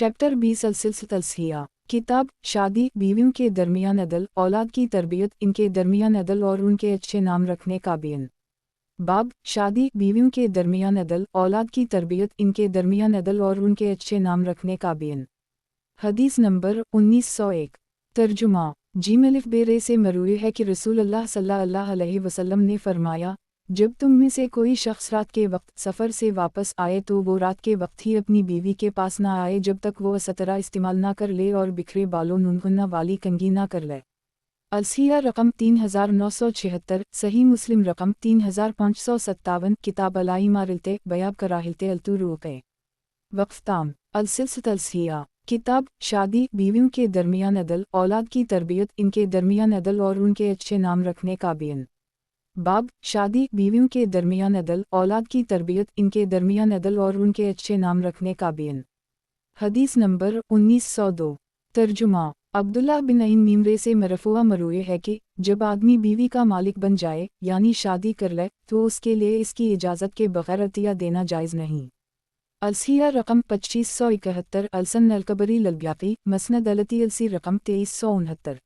Chapter 20 अलसिलसिया। किताब शादी बीवियों के दरमियान अदल, औलाद की तरबियत, इनके दरमियान अदल और उनके अच्छे नाम रखने का बयान। बाब शादी बीवियों के दरमियान अदल, औलाद की तरबियत, इनके दरमियान अदल और उनके अच्छे नाम रखने का बयान। हदीस नंबर 1901। तर्जुमा जीम अलिफ बेरे से मरूई है कि रसूल अल्लाह सल्लल्लाहु अलैहि वसल्लम ने फरमाया, जब तुम में से कोई शख्स रात के वक्त सफ़र से वापस आए तो वो रात के वक्त ही अपनी बीवी के पास ना आए जब तक वो सतरा इस्तेमाल ना कर ले और बिखरे बालों नुनगुन्ना वाली कंघी ना कर ले। अलसिया रकम 3976, सही मुस्लिम रकम 3557, किताब अलाइमारिलते बयाब कराहिलते अलतुरूक़े। वक्फ़ताम अलसिलसिया। किताब शादी बीवियों के दरमियान अदल, औलाद की तरबियत, इनके दरमियान अदल और उनके अच्छे नाम रखने का बयान। बाब शादी बीवियों के दरमियान अदल, औलाद की तरबियत, इनके दरमियान अदल और उनके अच्छे नाम रखने का बयान। हदीस नंबर 1902। तर्जुमा अब्दुल्लाह बिन अईन मीमरे से मरफुआ मरूए है कि जब आदमी बीवी का मालिक बन जाए यानी शादी कर ले तो उसके लिए इसकी इजाज़त के बगैर अतिया देना जायज़ नहीं। अलसिया रकम 2571, अलसन अलकबरी ललब्याकी मसनद अलती अलसी रकम 2369।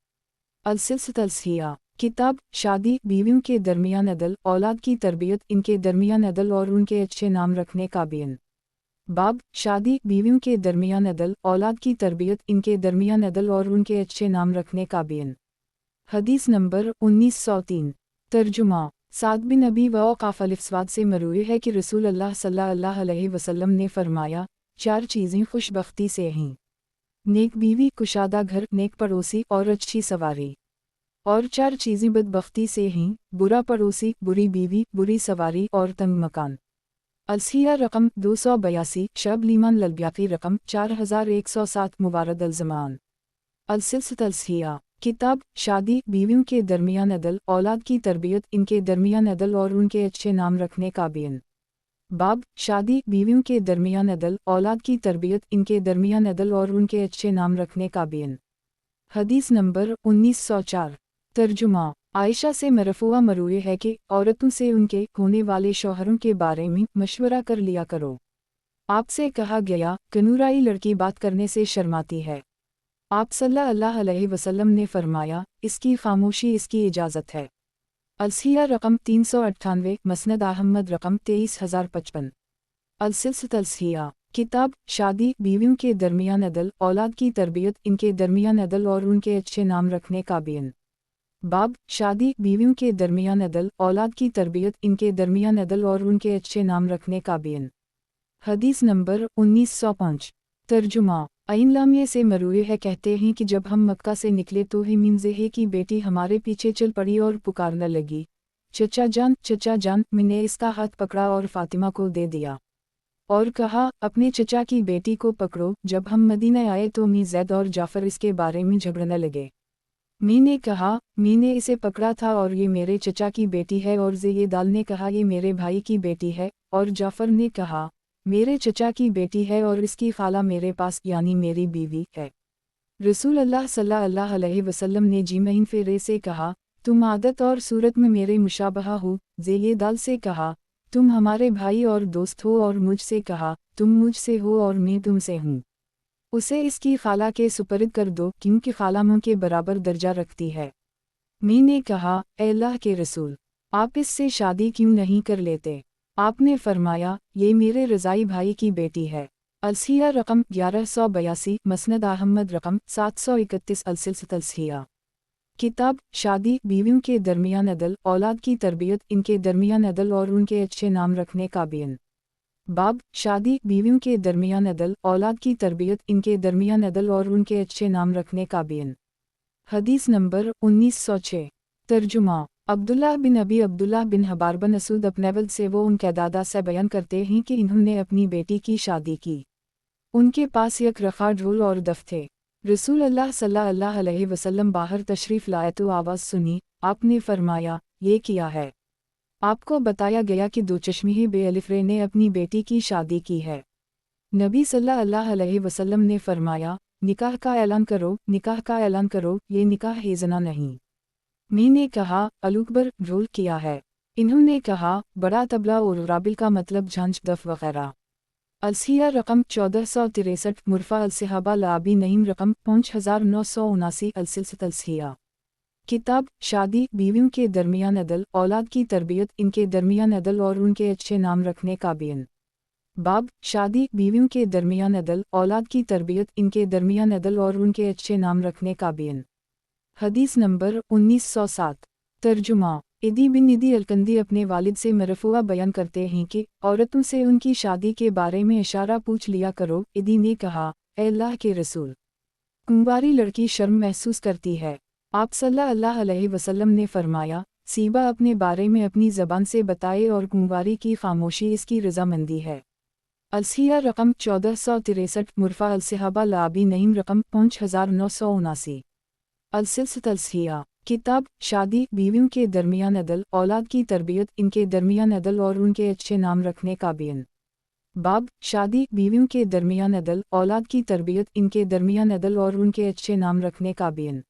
अलसिलसिया। किताब शादी बीवियों के दरमियान अदल, औलाद की तरबियत, इनके दरमियान अदल और उनके अच्छे नाम रखने का बयान। बाब शादी बीवियों के दरमियान अदल, औलाद की तरबियत, इनके दरमियान अदल और उनके अच्छे नाम रखने का बयान। हदीस नंबर 1903। तर्जुमा साद बिन अबी वक़ाफ़ अलिफ़्वाद से मरूई है कि रसूल अल्लाह सल्लल्लाहु अलैहि वसल्लम ने फरमाया, चार चीज़ें खुशबख्ती से हैं: नेक बीवी, कुशादा घर, नेक पड़ोसी और अच्छी सवारी। और चार चीज़ें बदबख्ती से हैं: बुरा पड़ोसी, बुरी बीवी, बुरी सवारी और तंग मकान। अलसिया रकम 282, शब लीमान ललब्याकी रकम 4107, मुबारद अलज़मान। अलसिलसिया। किताब शादी बीवियों के दरमियान अदल, औलाद की तरबियत, इनके दरमियान अदल और उनके अच्छे नाम रखने का बयान। बाब शादी बीवियों के दरमियान अदल, औलाद की तरबियत, इनके दरमियान अदल और उनके अच्छे नाम रखने का बयान। हदीस नंबर 1904। तर्जुमा आयशा से मरफुआ मरूए है कि औरतों से उनके होने वाले शौहरों के बारे में मशवरा कर लिया करो। आपसे कहा गया, कनूराई लड़की बात करने से शर्माती है। आप सल्लल्लाहु अलैहि वसल्लम ने फरमाया, इसकी खामोशी इसकी इजाज़त है। अलसिया रकम 398, मसनद अहमद रकम 23055। अलसिलसिया। किताब शादी बीवियों के दरमियान अदल, औलाद की तरबियत, इनके दरमियान अदल और उनके अच्छे नाम रखने का बयान। बाब शादी बीवियों के दरमियान अदल, औलाद की तरबियत, इनके दरमियान अदल और उनके अच्छे नाम रखने का बयान। हदीस नंबर 1905। तर्जुमा अईन लामिये से मरूए है कहते हैं कि जब हम मक्का से निकले तो ही मिमज़ेहे की बेटी हमारे पीछे चल पड़ी और पुकारने लगी, चचा जान। मैंने इसका हाथ पकड़ा और फातिमा को दे दिया और कहा, अपने चचा की बेटी को पकड़ो। जब हम मदीना आए तो मी ज़ैद और जाफ़र इसके बारे में झगड़ने लगे। मैंने कहा, मैंने इसे पकड़ा था और ये मेरे चचा की बेटी है, और ज़ेयदाल ने कहा ये मेरे भाई की बेटी है, और जाफ़र ने कहा मेरे चचा की बेटी है और इसकी खाला मेरे पास यानी मेरी बीवी है। रसूल अल्लाह सल्लल्लाहु अलैहि वसल्लम ने जीमईन फेरे से कहा, तुम आदत और सूरत में मेरे मुशाबहा हो। ज़ेयदाल से कहा, तुम हमारे भाई और दोस्त हो, और मुझसे कहा, तुम मुझसे हो और मैं तुमसे हूँ। उसे इसकी खाला के सुपर्द कर दो क्योंकि खाला मुँह के बराबर दर्जा रखती है। मैंने कहा, ए अल्लाह के रसूल, आप इससे शादी क्यों नहीं कर लेते? आपने फरमाया, ये मेरे रज़ाई भाई की बेटी है। अलसिया रकम 1182, मसनद अहमद रकम 731। अलसिलसिया। किताब शादी बीवियों के दरमियान अदल, औलाद की तरबियत, इनके दरमियान अदल और उनके अच्छे नाम रखने का बयान। बाब शादी बीवियों के दरमियान अदल, औलाद की तरबियत, इनके दरमियान अदल और उनके अच्छे नाम रखने का बयान। हदीस नंबर 1906। तर्जुमा अब्दुल्लाह बिन हबार बिन असूद अपने वल्द से वो उनके दादा से बयान करते हैं कि इन्होंने अपनी बेटी की शादी की। उनके पास एक रखा ढोल और दफ थे। रसूल अल्लाह सल्लल्लाहु अलैहि वसल्लम बाहर तशरीफ़ लाए तो आवाज़ सुनी। आपने फरमाया, ये किया है? आपको बताया गया कि दो चश्मी बेअलिफ़रे ने अपनी बेटी की शादी की है। नबी सल्लल्लाहु अलैहि वसल्लम ने फरमाया, निकाह का ऐलान करो, निकाह का ऐलान करो, ये निकाह ज़िना नहीं। मैंने कहा, अलुकबर ढोल किया है? इन्होंने कहा, बड़ा तबला और राबिल का मतलब झांझ दफ वगैरह। अलसिया रकम 1463 मुरफ़ा अलसहाबा लाबी नईम रकम 5979 अलसिलसित अलसिया। किताब शादी बीवियों के दरमियान अदल औलाद की तरबियत इनके दरमियान अदल और उनके अच्छे नाम रखने का बयान। बाब शादी बीवियों के दरमियान अदल औलाद की तरबियत इनके दरमियान अदल और उनके अच्छे नाम रखने का बयान। हदीस नंबर 1907। तर्जुमा इदी बिन इदी अलकंदी अपने वालिद से मरफूआ बयान करते हैं कि औरतों से उनकी शादी के बारे में इशारा पूछ लिया करो। इदी ने कहा, ए अल्लाह के रसूल, कुंवारी लड़की शर्म महसूस करती है। आप सल्लल्लाहु अलैहि वसल्लम ने फरमाया, सीबा अपने बारे में अपनी ज़बान से बताए और कुंवारी की खामोशी इसकी रजामंदी है। अलसिया रकम 1463 मुरफ़ा अलसहाबा लाबी नईम रकम 5979। अलसिलसित अलसिया। किताब शादी बीवियों के दरमियान अदल औलाद की तरबियत इनके दरमियान अदल और उनके अच्छे नाम रखने का बयान। बाब शादी बीवियों के दरमियान अदल औलाद की तरबियत इनके दरमियान अदल और उनके अच्छे नाम रखने का बयान।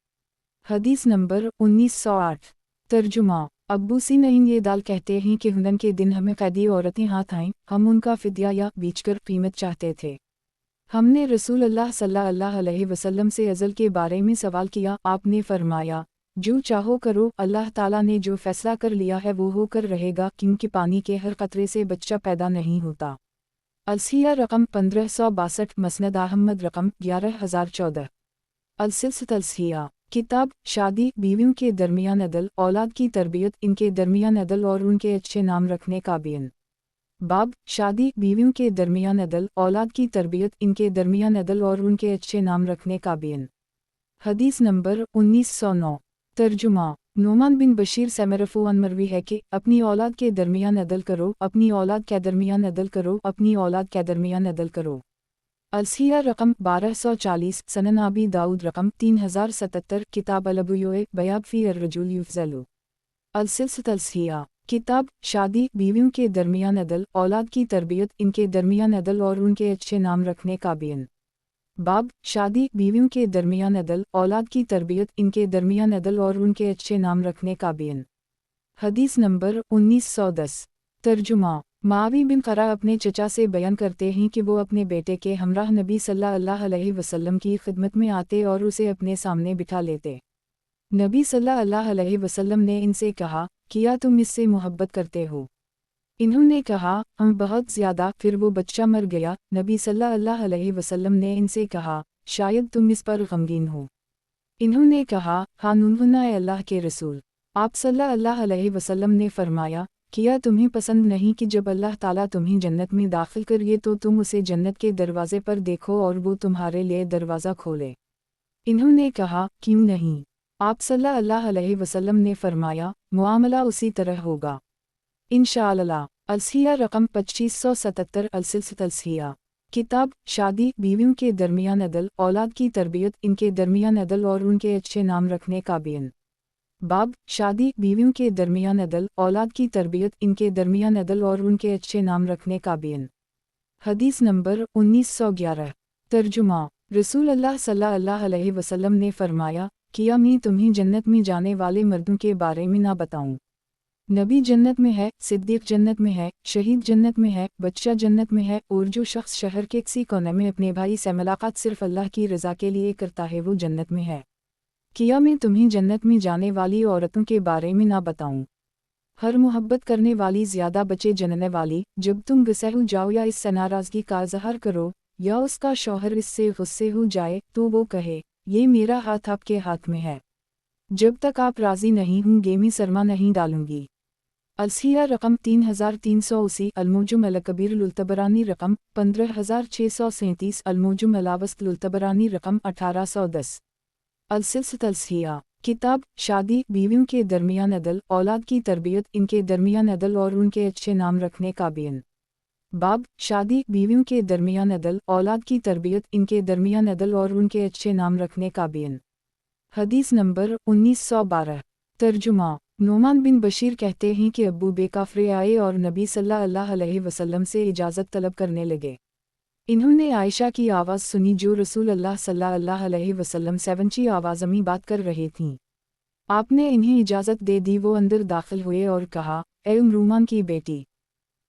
हदीस नंबर 1908। तर्जुमा अब्बू सी नईम ये दाल कहते हैं कि हुनन के दिन हमें कैदी औरतें हाथ आईं, हम उनका फिदिया या बेचकर कीमत चाहते थे। हमने रसूल अल्लाह सल्लल्लाहु अलैहि वसल्लम से अज़ल के बारे में सवाल किया। आपने फरमाया, जो चाहो करो, अल्लाह ताला ने जो फैसला कर लिया है वो होकर रहेगा, क्योंकि पानी के हर कतरे से बच्चा पैदा नहीं होता। अलसिया रकम 1562 मसनद अहमद रकम 11014। अलसिलसित अलसिया। किताब शादी बीवियों के दरमियान अदल औलाद की तरबियत इनके दरमियान अदल और उनके अच्छे नाम रखने का बयान। बाब शादी बीवियों के दरमियान अदल औलाद की तरबियत इनके दरमियान अदल और उनके अच्छे नाम रखने का बयान। हदीस नंबर 1909। तर्जुमा नोमान बिन बशीर से मरफूअन मरवी है कि अपनी औलाद के दरमियान अदल करो, अपनी औलाद के दरमियान अदल करो, अपनी औलाद के दरमियान अदल करो। अलसिया रकम 1240 सनन अबी दाऊद रकम 3077 किताब अलबुयोए बयाब फ़ी अर्रजुल युफ़ज़लु। अलसिलसित अलसिया। किताब शादी बीवियों के दरमियान अदल औलाद की तरबियत इनके दरमियान अदल और उनके अच्छे नाम रखने का बयान। बाब शादी बीवियों के दरमियान अदल औलाद की तरबियत इनके दरमियान अदल और उनके अच्छे नाम रखने का बयान। हदीस नंबर 1910। तर्जुमा मावी बिन क़रा अपने चचा से बयान करते हैं कि वो अपने बेटे के हमराह नबी सल्लल्लाहु अलैहि वसल्लम की खिदमत में आते और उसे अपने सामने बिठा लेते। नबी सल्लल्लाहु अलैहि वसल्लम ने इनसे कहा, क्या तुम इससे मोहब्बत करते हो? इन्होंने कहा, हम बहुत ज़्यादा। फिर वो बच्चा मर गया। नबी सल्लल्लाहु अलैहि वसल्लम ने इनसे कहा, शायद तुम इस पर गमगीन हो। इन्होंने कहा, हाँ नुन्हुन्ना ए अल्लाह के रसूल। आप सल्लल्लाहु अलैहि वसल्लम ने फरमाया, क्या तुम्हें पसंद नहीं कि जब अल्लाह ताला तुम्हें जन्नत में दाखिल करिए तो तुम उसे जन्नत के दरवाज़े पर देखो और वो तुम्हारे लिए दरवाज़ा खोले? इन्होंने कहा, क्यों नहीं? आप सल्लल्लाहु अलैहि वसल्लम ने फरमाया, मुआमला उसी तरह होगा इंशाअल्लाह। अलसिया रकम 2577 अलसिलसित अलसिया। किताब शादी बीवियों के दरमियान अदल औलाद की तरबियत इनके दरमियान अदल और उनके अच्छे नाम रखने का बयान। बाब शादी बीवियों के दरमियान अदल औलाद की तरबियत इनके दरमियान अदल और उनके अच्छे नाम रखने का बयान। हदीस नंबर 1911। तर्जुमा रसूल अल्लाह सल्लल्लाहु अलैहि वसल्लम ने फरमाया, क्या मैं तुम्हें जन्नत में जाने वाले मर्दों के बारे में ना बताऊं? नबी जन्नत में है, सिद्दीक जन्नत में है, शहीद जन्नत में है, बच्चा जन्नत में है, और जो शख्स शहर के किसी कोने में अपने भाई से मुलाकात सिर्फ अल्लाह की रज़ा के लिए करता है वो जन्नत में है। क्या मैं तुम्हें जन्नत में जाने वाली औरतों के बारे में ना बताऊं? हर मोहब्बत करने वाली ज़्यादा बचे जनने वाली। जब तुम गुस्से हो जाओ या इससे नाराज़गी का इज़हार करो या उसका शौहर इससे गुस्से हो जाए तो वो कहे, ये मेरा हाथ आपके हाथ में है, जब तक आप राज़ी नहीं होंगे मैं सरमा नहीं डालूंगी। अलसिया रकम 3380 अलमोजुम अलकबीर लुल्तबरानी रकम 15637 अलमोजुम अलावस्त लुल्तबरानी रकम 1810। अलसिलसित अलसिया। किताब शादी बीवियों के दरमियान अदल औलाद की तरबियत इनके दरमियान अदल और उनके अच्छे नाम रखने का बयान। बाब शादी बीवियों के दरमियान अदल औलाद की तरबियत इनके दरमियान अदल और उनके अच्छे नाम रखने का बयान। हदीस नंबर 1912। तर्जुमा नोमान बिन बशीर कहते हैं कि अब्बू बेकाफरे आए और नबी सल्लल्लाहु अलैहि वसल्लम से इजाज़त तलब करने लगे। इन्होंने आयशा की आवाज़ सुनी जो रसूल अल्लाह सल्लल्लाहु अलैहि वसल्लम से ऊंची आवाज़ में बात कर रही थीं। आपने इन्हें इजाज़त दे दी। वो अंदर दाखिल हुए और कहा, ए उमरूमान की बेटी,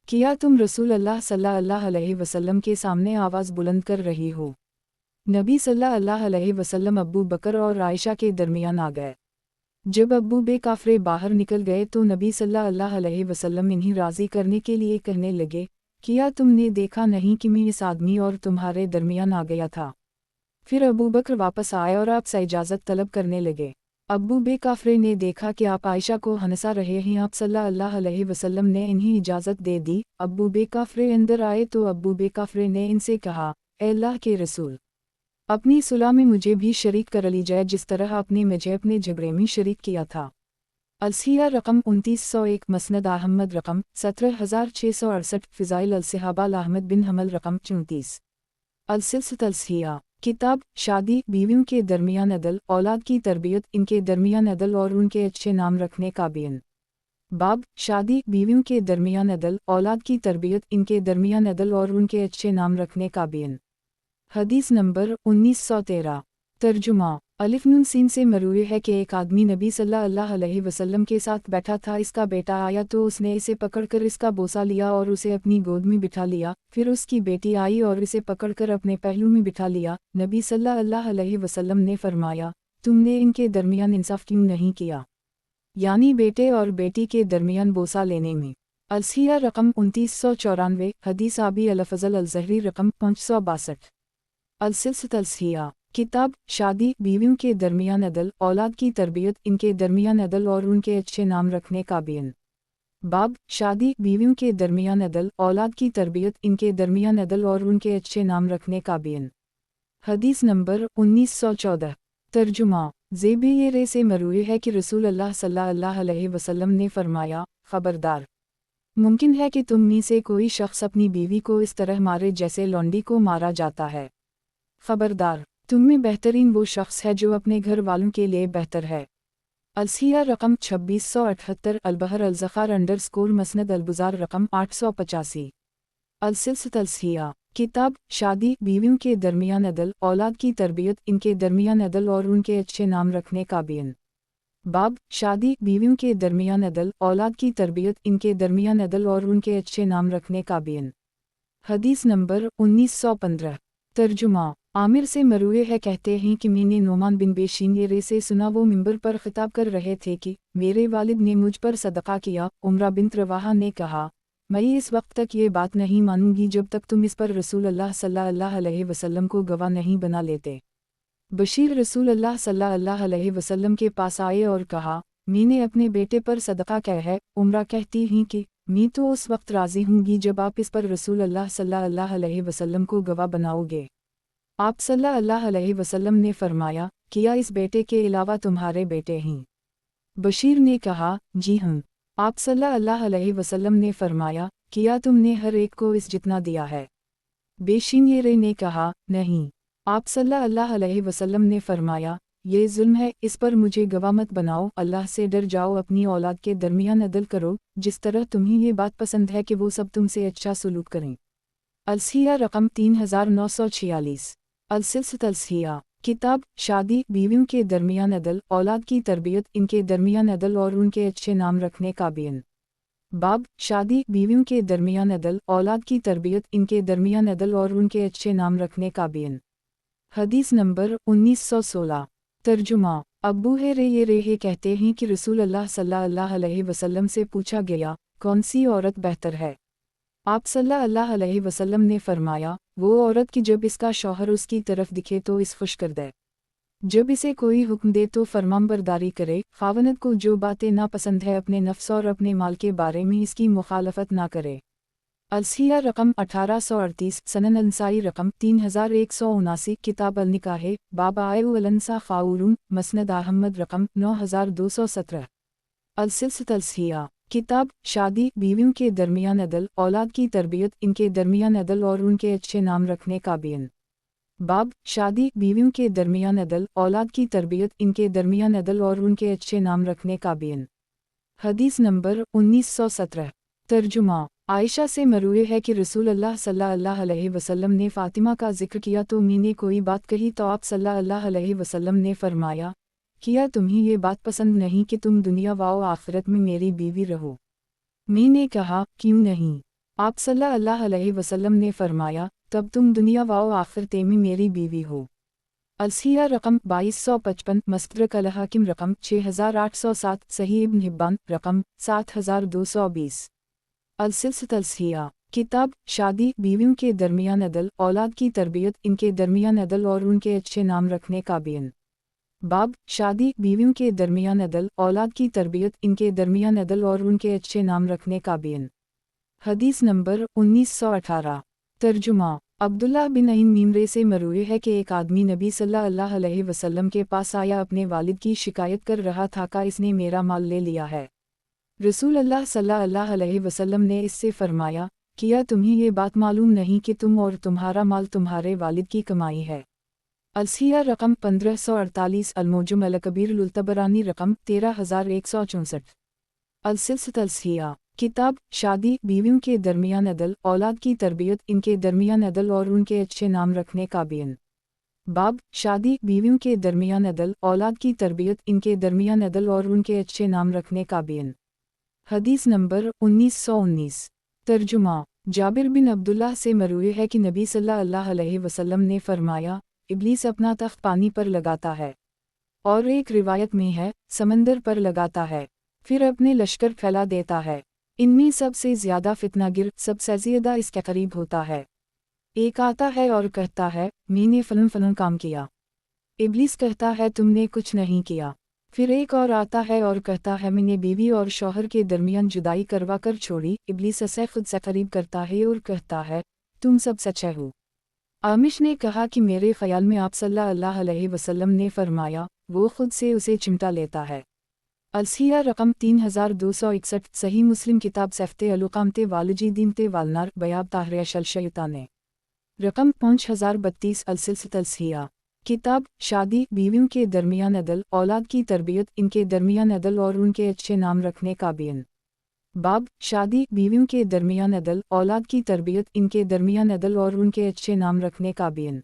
किया तुम रसूल अल्लाह सल्लल्लाहु अलैहि वसल्लम के सामने आवाज़ बुलंद कर रही हो। नबी सल्लल्लाहु अलैहि वसल्लम अब्बू बकर और आयशा के दरमियान आ गए। जब अब्बू बे काफरे बाहर निकल गए तो नबी सल्लल्लाहु अलैहि वसल्लम इन्हें राज़ी करने के लिए कहने लगे, किया तुमने देखा नहीं कि मैं इस आदमी और तुम्हारे दरमियान आ गया था। फिर अबू बकर वापस आए और आपसे इजाज़त तलब करने लगे। अब्बू बे काफरे ने देखा कि आप आयशा को हंसा रहे हैं। आप सल्लल्लाहु अलैहि वसल्लम ने इन्हें इजाज़त दे दी। अब्बू बे काफरे अंदर आए तो अब्बू बे काफरे ने इनसे कहा, ए अल्लाह के रसूल, अपनी सुलह में मुझे भी शरीक कर ली जाए जिस तरह आपने मुझे अपने झगड़े में शरीक किया था। अलसिया रकम 2901 मसनद अहमद रकम 17668 फ़िज़ाइल अलसहाबा अहमद बिन हमल रकम 34 अलसिलसिलत अलसिया किताब शादी बीवियों के दरमियान अदल औलाद की तरबियत इनके दरमियान अदल और उनके अच्छे नाम रखने का बयान। बाब शादी बीवियों के दरमियान अदल औलाद की तरबियत इनके दरमियान अदल और उनके अच्छे नाम रखने का बयान। हदीस नंबर 1913 तर्जुमा अलिफ नून सीन से मरूए है कि एक आदमी नबी सल्लल्लाहु अलैहि वसल्लम के साथ बैठा था। इसका बेटा आया तो उसने इसे पकड़कर इसका बोसा लिया और उसे अपनी गोद में बिठा लिया। फिर उसकी बेटी आई और इसे पकड़कर अपने पहलू में बिठा लिया। नबी सल्लल्लाहु अलैहि वसल्लम ने फरमाया, तुमने इनके दरमियान इंसाफ क्यों नहीं किया, यानी बेटे और बेटी के दरमियान बोसा लेने में। अलसिया रकम 2994 हदीस आबी अलफजल अलजहरी रकम 562 अलसिलसिलत अलसिया किताब शादी बीवियों के दरमियान अदल औलाद की तरबियत इनके दरमियान अदल और उनके अच्छे नाम रखने का बयान। बाब शादी बीवियों के दरमियान अदल औलाद की तरबियत इनके दरमियान अदल और उनके अच्छे नाम रखने का बयान। हदीस नंबर 1914 तर्जुमा ज़ेबी ये रे से मरूए है कि रसूल अल्लाह सल्लल्लाहु अलैहि वसल्लम ने फरमाया, खबरदार, मुमकिन है कि तुम में से कोई शख्स अपनी बीवी को इस तरह मारे जैसे लौंडी को मारा जाता है। खबरदार, तुम में बेहतरीन वो शख्स है जो अपने घर वालों के लिए बेहतर है। अलसिया रकम 2678 अलबहर अलज़खार अंडरस्कोर मसनद अलबुज़ार रकम 885 अलसिलसिलत अलसिया किताब शादी बीवियों के दरमियान अदल औलाद की तरबियत इनके दरमियान अदल और उनके अच्छे नाम रखने का बयान। बाब शादी बीवियों के दरमियान अदल औलाद की तरबियत इनके दरमियान अदल और उनके अच्छे नाम रखने का बयान। हदीस नंबर 1915 तर्जुमा आमिर से मरूए है कहते हैं कि मैंने नोमान बिन बेशीन ये से सुना। वो मिंबर पर खिताब कर रहे थे कि मेरे वालिद ने मुझ पर सदका किया। उमरा बिन्त रवाहा ने कहा, मैं इस वक्त तक ये बात नहीं मानूंगी जब तक तुम इस पर रसूल अल्लाह सल्लल्लाहु अलैहि वसल्लम को गवाह नहीं बना लेते। बशीर रसूल अल्लाह सल्लल्लाहु अलैहि वसल्लम के पास आए और कहा, मैंने अपने बेटे पर सदका किया है। उमरा कहती हैं कि मैं तो उस वक्त राज़ी हूँगी जब आप इस पर रसूल अल्लाह सल्लल्लाहु अलैहि वसल्लम को गवाह बनाओगे। आप सल्लल्लाहु अलैहि वसल्लम ने फरमाया, किया इस बेटे के अलावा तुम्हारे बेटे हैं? बशीर ने कहा, जी हाँ। आप सल्लल्लाहु अलैहि वसल्लम ने फरमाया, किया तुमने हर एक को इस जितना दिया है? बेशीन ने कहा, नहीं। आप सल्लल्लाहु अलैहि वसल्लम ने फरमाया, ये जुल्म है, इस पर मुझे गवाह मत बनाओ। अल्लाह से डर जाओ, अपनी औलाद के दरमियान अदल करो जिस तरह तुम्हें ये बात पसंद है कि वो सब तुमसे अच्छा सलूक करें। अलसिया रकम 3946 अलसिलसिलत अलसिया किताब शादी बीवियों के दरमियान अदल औलाद की तरबियत इनके दरमियान अदल और उनके अच्छे नाम रखने का बयान। बाब शादी बीवियों के दरमियान अदल औलाद की तरबियत इनके दरमियान अदल और उनके अच्छे नाम रखने का बयान। हदीस नंबर 1916 तर्जुमा अब्बू ये रे कहते हैं कि रसूल अल्लाह सल्लल्लाहु अलैहि वसल्लम से पूछा गया, कौन सी औरत बेहतर है? आप सल्लल्लाहु अलैहि वसल्लम ने फरमाया, वो औरत की जब इसका शौहर उसकी तरफ दिखे तो इस खुश कर दे, जब इसे कोई हुक्म दे तो फरमाबरदारी करे। खावनत को जो बातें नापसंद है अपने नफ्स और अपने माल के बारे में इसकी मुखालफत ना करे। अलसिया रकम 1838 सनन अंसारी रकम 3179 किताब अल-निकाह बाब आयलंसा खाउरून मसनद अहमद रकम 9217 अलसिलसिलत अलसिया किताब शादी बीवियों के दरमियान अदल औलाद की तरबियत इनके दरमियान अदल और उनके अच्छे नाम रखने का बयान। बाब शादी बीवियों के दरमियान अदल औलाद की तरबियत इनके दरमियान अदल और उनके अच्छे नाम रखने का बयान। हदीस नंबर 1917 तर्जुमा आयशा से मरूए है कि रसूल अल्लाह सल्लल्लाहु अलैहि वसल्लम ने फ़ातिमा का जिक्र किया तो मैंने कोई बात कही तो आप सल्लल्लाहु अलैहि वसल्लम ने फरमाया, किया तुम्हें ये बात पसंद नहीं कि तुम दुनिया व आखिरत में मेरी बीवी रहो? मैंने कहा, क्यों नहीं? आप सल्लल्लाहु अलैहि वसल्लम ने फरमाया, तब तुम दुनिया व आखिरत में मेरी बीवी हो। अलसिया रकम 2255, मस्तदरक अल हाकिम रकम 6807, सही इब्न हिब्बान रकम 7220। अलसिलसिलत अलसिया किताब शादी बीवियों के दरमियान अदल, औलाद की तरबियत, इनके दरमियान अदल और उनके अच्छे नाम रखने का बयान। बाब शादी बीवियों के दरमियान अदल, औलाद की तरबियत, इनके दरमियान अदल और उनके अच्छे नाम रखने का बयान। हदीस नंबर 1918। तर्जुमा अब्दुल्लाह बिन अईन मीमरे से मरूए है कि एक आदमी नबी सल्लल्लाहु अलैहि वसल्लम के पास आया, अपने वालिद की शिकायत कर रहा था कि इसने मेरा माल ले लिया है। रसूल अल्लाह सल्लल्लाहु अलैहि वसल्लम ने इससे फरमाया, क्या तुम्हें ये बात मालूम नहीं कि तुम और तुम्हारा माल तुम्हारे वालिद की कमाई है। अलसिया रकम 1548, अलमोजुम अल कबीर लुल्तबरानी रकम 13164। अलसिलसिलत अलसिया किताब शादी बीवियों के दरमियान अदल, औलाद की तरबियत, इनके दरमियान अदल और उनके अच्छे नाम रखने का बयान। बाब शादी बीवियों के दरमियान अदल, औलाद की तरबियत, इनके दरमियान अदल और उनके अच्छे नाम रखने का बयान। हदीस नंबर 1919। तर्जुमा जाबिर बिन अब्दुल्लाह से मरूए है कि नबी सल्लल्लाहु अलैहि वसल्लम ने फरमाया, इब्लीस अपना तख्त पानी पर लगाता है, और एक रिवायत में है समंदर पर लगाता है, फिर अपने लश्कर फैला देता है। इनमें सबसे ज़्यादा फितनागिर, सबसे ज़्यादा इसके करीब होता है। एक आता है और कहता है, मैंने फलन फलन काम किया। इब्लीस कहता है, तुमने कुछ नहीं किया। फिर एक और आता है और कहता है, मैंने बीवी और शौहर के दरमियान जुदाई करवा कर छोड़ी। इब्लीस उसे खुद से करीब करता है और कहता है, तुम सब सच्चे हो। आमिश ने कहा कि मेरे ख्याल में आप सल्लल्लाहु अलैहि वसल्लम ने फरमाया, वो खुद से उसे चिमटा लेता है। अलसिया रकम 3261, सही मुस्लिम किताब सफ्ते अलुकामते वालुजीदीन ते वालनार बयाब ताहरे शलशयुताने रकम 5032। अलसिलसिलत अलसिया किताब शादी बीवियों के दरमियान अदल, औलाद की तरबियत, इनके दरमियान अदल और उनके अच्छे नाम रखने का बयान। बाब शादी बीवियों के दरमियान अदल, औलाद की तरबियत, इनके दरमियान अदल और उनके अच्छे नाम रखने का बयान।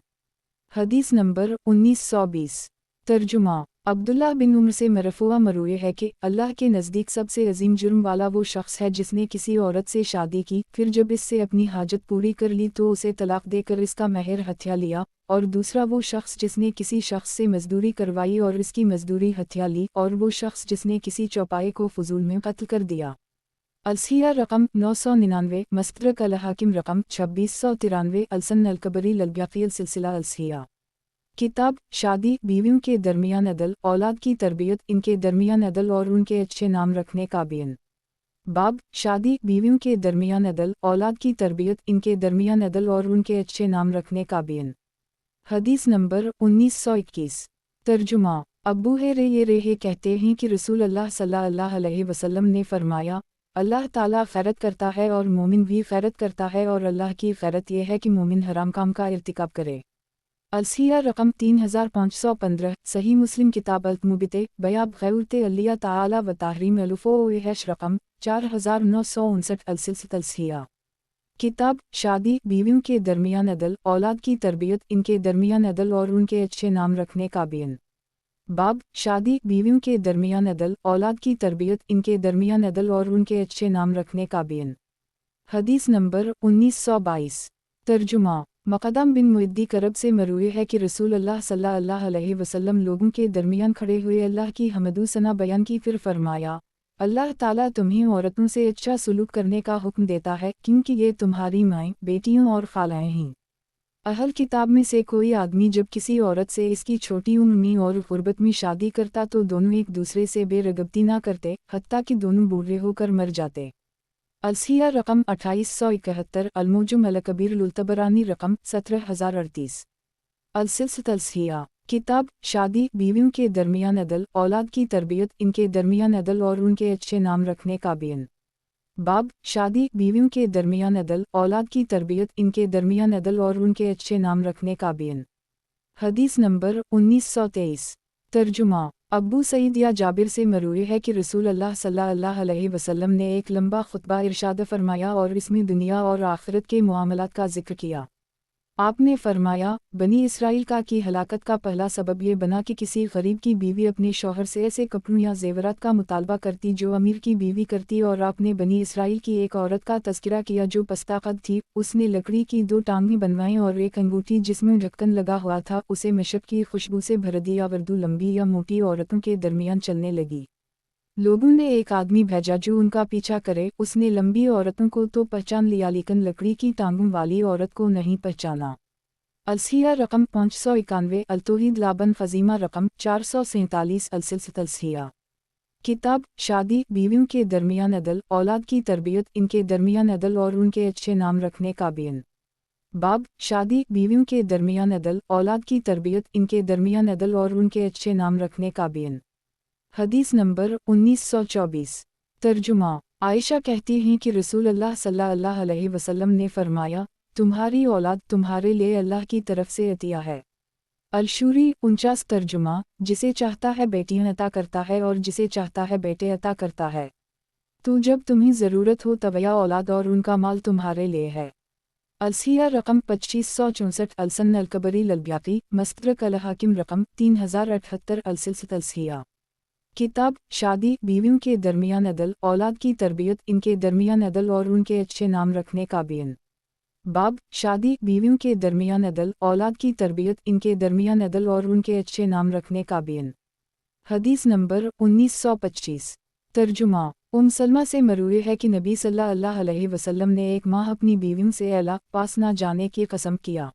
हदीस नंबर 1920। तर्जुमा अब्दुल्लाह बिन उम्र से मरफूआ मरूए है कि अल्लाह के नज़दीक सबसे अजीम जुर्म वाला वो शख्स है जिसने किसी औरत से शादी की, फिर जब इससे अपनी हाजत पूरी कर ली तो उसे तलाक देकर इसका महर हथिया लिया, और दूसरा वो शख्स जिसने किसी शख्स से मजदूरी करवाई और इसकी मजदूरी हथिया ली, और वो शख्स जिसने किसी चौपाए को फजूल में कत्ल कर दिया। अलसिया रकम 999, मस्तदरक अल हाकिम रकम 2693। अलसन अलकबरी ललब्याकील सिलसिला अलसिया किताब शादी बीवियों के दरमियान अदल, औलाद की तरबियत, इनके दरमियान अदल और उनके अच्छे नाम रखने का बयान। बाब शादी बीवियों के दरमियान अदल, औलाद की तरबियत, इनके दरमियान अदल और उनके अच्छे नाम रखने का बयान। हदीस नंबर 1921। तर्जुमा अब्बू ये रेहे कहते हैं कि रसूल अल्लाह सल्लल्लाहु अलैहि वसल्लम ने फरमाया, अल्लाह ताला खैरत करता है और मोमिन भी खैरत करता है, और अल्लाह की खैरत यह है कि मोमिन हराम काम का इर्तिकाब करे। अलसिया रकम 3515, सही मुस्लिम किताब अल-मुबिते बयाब गैरते अल्लिया ताला व तहरीम अलुफ़ोहश रकम 4959। अलसिलसिलत अलसिया किताब शादी बीवियों के दरमियान अदल, औलाद की तरबियत, इनके दरमियान अदल और उनके अच्छे नाम रखने का बयान। बाब शादी बीवियों के दरमियान अदल, औलाद की तरबियत, इनके दरमियान अदल और उनके अच्छे नाम रखने का बयान। हदीस नंबर 1922। तर्जुमा मक़दम बिन मुइद्दी करब से मरूए है कि रसूल अल्लाह सल्लल्लाहु अलैहि वसल्लम लोगों के दरमियान खड़े हुए अल्लाह की हमदु सना बयान की, फिर फरमाया, अल्लाह ताला तुम्हें औरतों से अच्छा सलूक करने का हुक्म देता है, क्योंकि ये तुम्हारी माएँ, बेटियों और खालाएँ हैं। अहल किताब में से कोई आदमी जब किसी औरत से इसकी छोटी उम्र में और गुर्बत में शादी करता तो दोनों एक दूसरे से बेरगबती ना करते, हत्ता कि दोनों बूढ़े होकर मर जाते। अलसिया रकम 2871, अलमोजुम अल कबीर लुल्तबरानी रकम 17038। अलसिलसिलत अलसिया किताब शादी बीवियों के दरमियान अदल, औलाद की तरबियत, इनके दरमियान अदल और उनके अच्छे नाम रखने का बयान। बाब शादी बीवियों के दरमियान अदल, औलाद की तरबियत, इनके दरमियान अदल और उनके अच्छे नाम रखने का बयान। हदीस नंबर 1923। तर्जुमा अब्बू सईद या जाबिर से मरूए है कि रसूल अल्लाह सल्लल्लाहु अलैहि वसल्लम ने एक लंबा खुतबा इरशाद फरमाया और इसमें दुनिया और आखिरत के मामलात का जिक्र किया। آپ نے فرمایا بنی اسرائیل کی ہلاکت کا پہلا سبب یہ بنا کہ کسی غریب کی بیوی اپنے شوہر سے ایسے کپڑوں یا زیورات کا مطالبہ کرتی جو امیر کی بیوی کرتی، اور آپ نے بنی اسرائیل کی ایک عورت کا تذکرہ کیا جو پستہ قد تھی، اس نے لکڑی کی 2 ٹانگیں بنوائیں اور ایک انگوٹھی جس میں ڈھکن لگا ہوا تھا اسے مشک کی خوشبو سے بھر دیا، وردو لمبی یا موٹی عورتوں کے درمیان چلنے لگی۔ لوگوں نے ایک آدمی بھیجا جو ان کا پیچھا کرے، اس نے لمبی عورتوں کو تو پہچان لیا لیکن لکڑی کی ٹانگوں والی عورت کو نہیں پہچانا۔ السیہ رقم 591 التوحید لابن خزیمہ رقم 447 السلسلۃ السیہ۔ کتاب شادی بیویوں کے درمیان عدل، اولاد کی تربیت، ان کے درمیان عدل اور ان کے اچھے نام رکھنے کا بیان۔ باب شادی بیویوں کے درمیان عدل، اولاد کی تربیت، ان کے درمیان عدل اور ان کے اچھے نام رکھنے کا بیان۔ حدیث نمبر 1924۔ ترجمہ۔ عائشہ کہتی ہیں کہ رسول اللہ صلی اللہ علیہ وسلم نے فرمایا، تمہاری اولاد تمہارے لیے اللہ کی طرف سے عطیہ ہے۔ الشوری 49۔ ترجمہ۔ جسے چاہتا ہے بیٹیاں عطا کرتا ہے اور جسے چاہتا ہے بیٹے عطا کرتا ہے۔ تو جب تمہیں ضرورت ہو تب یا اولاد اور ان کا مال تمہارے لیے ہے۔ السیہ رقم 2564 السن الکبری للبیاقی مستدرک الحاکم رقم 3078 السلسلۃ السیہ۔ کتاب شادی بیویوں کے درمیان عدل، اولاد کی تربیت، ان کے درمیان عدل اور ان کے اچھے نام رکھنے کا بیان۔ باب شادی بیویوں کے درمیان عدل، اولاد کی تربیت، ان کے درمیان عدل اور ان کے اچھے نام رکھنے کا بیان۔ حدیث نمبر 1925۔ ترجمہ۔ سلمہ سے مروی ہے کہ نبی صلی اللہ علیہ وسلم نے ایک ماہ اپنی بیویوں سے اللہ پاس نہ جانے کی قسم کیا۔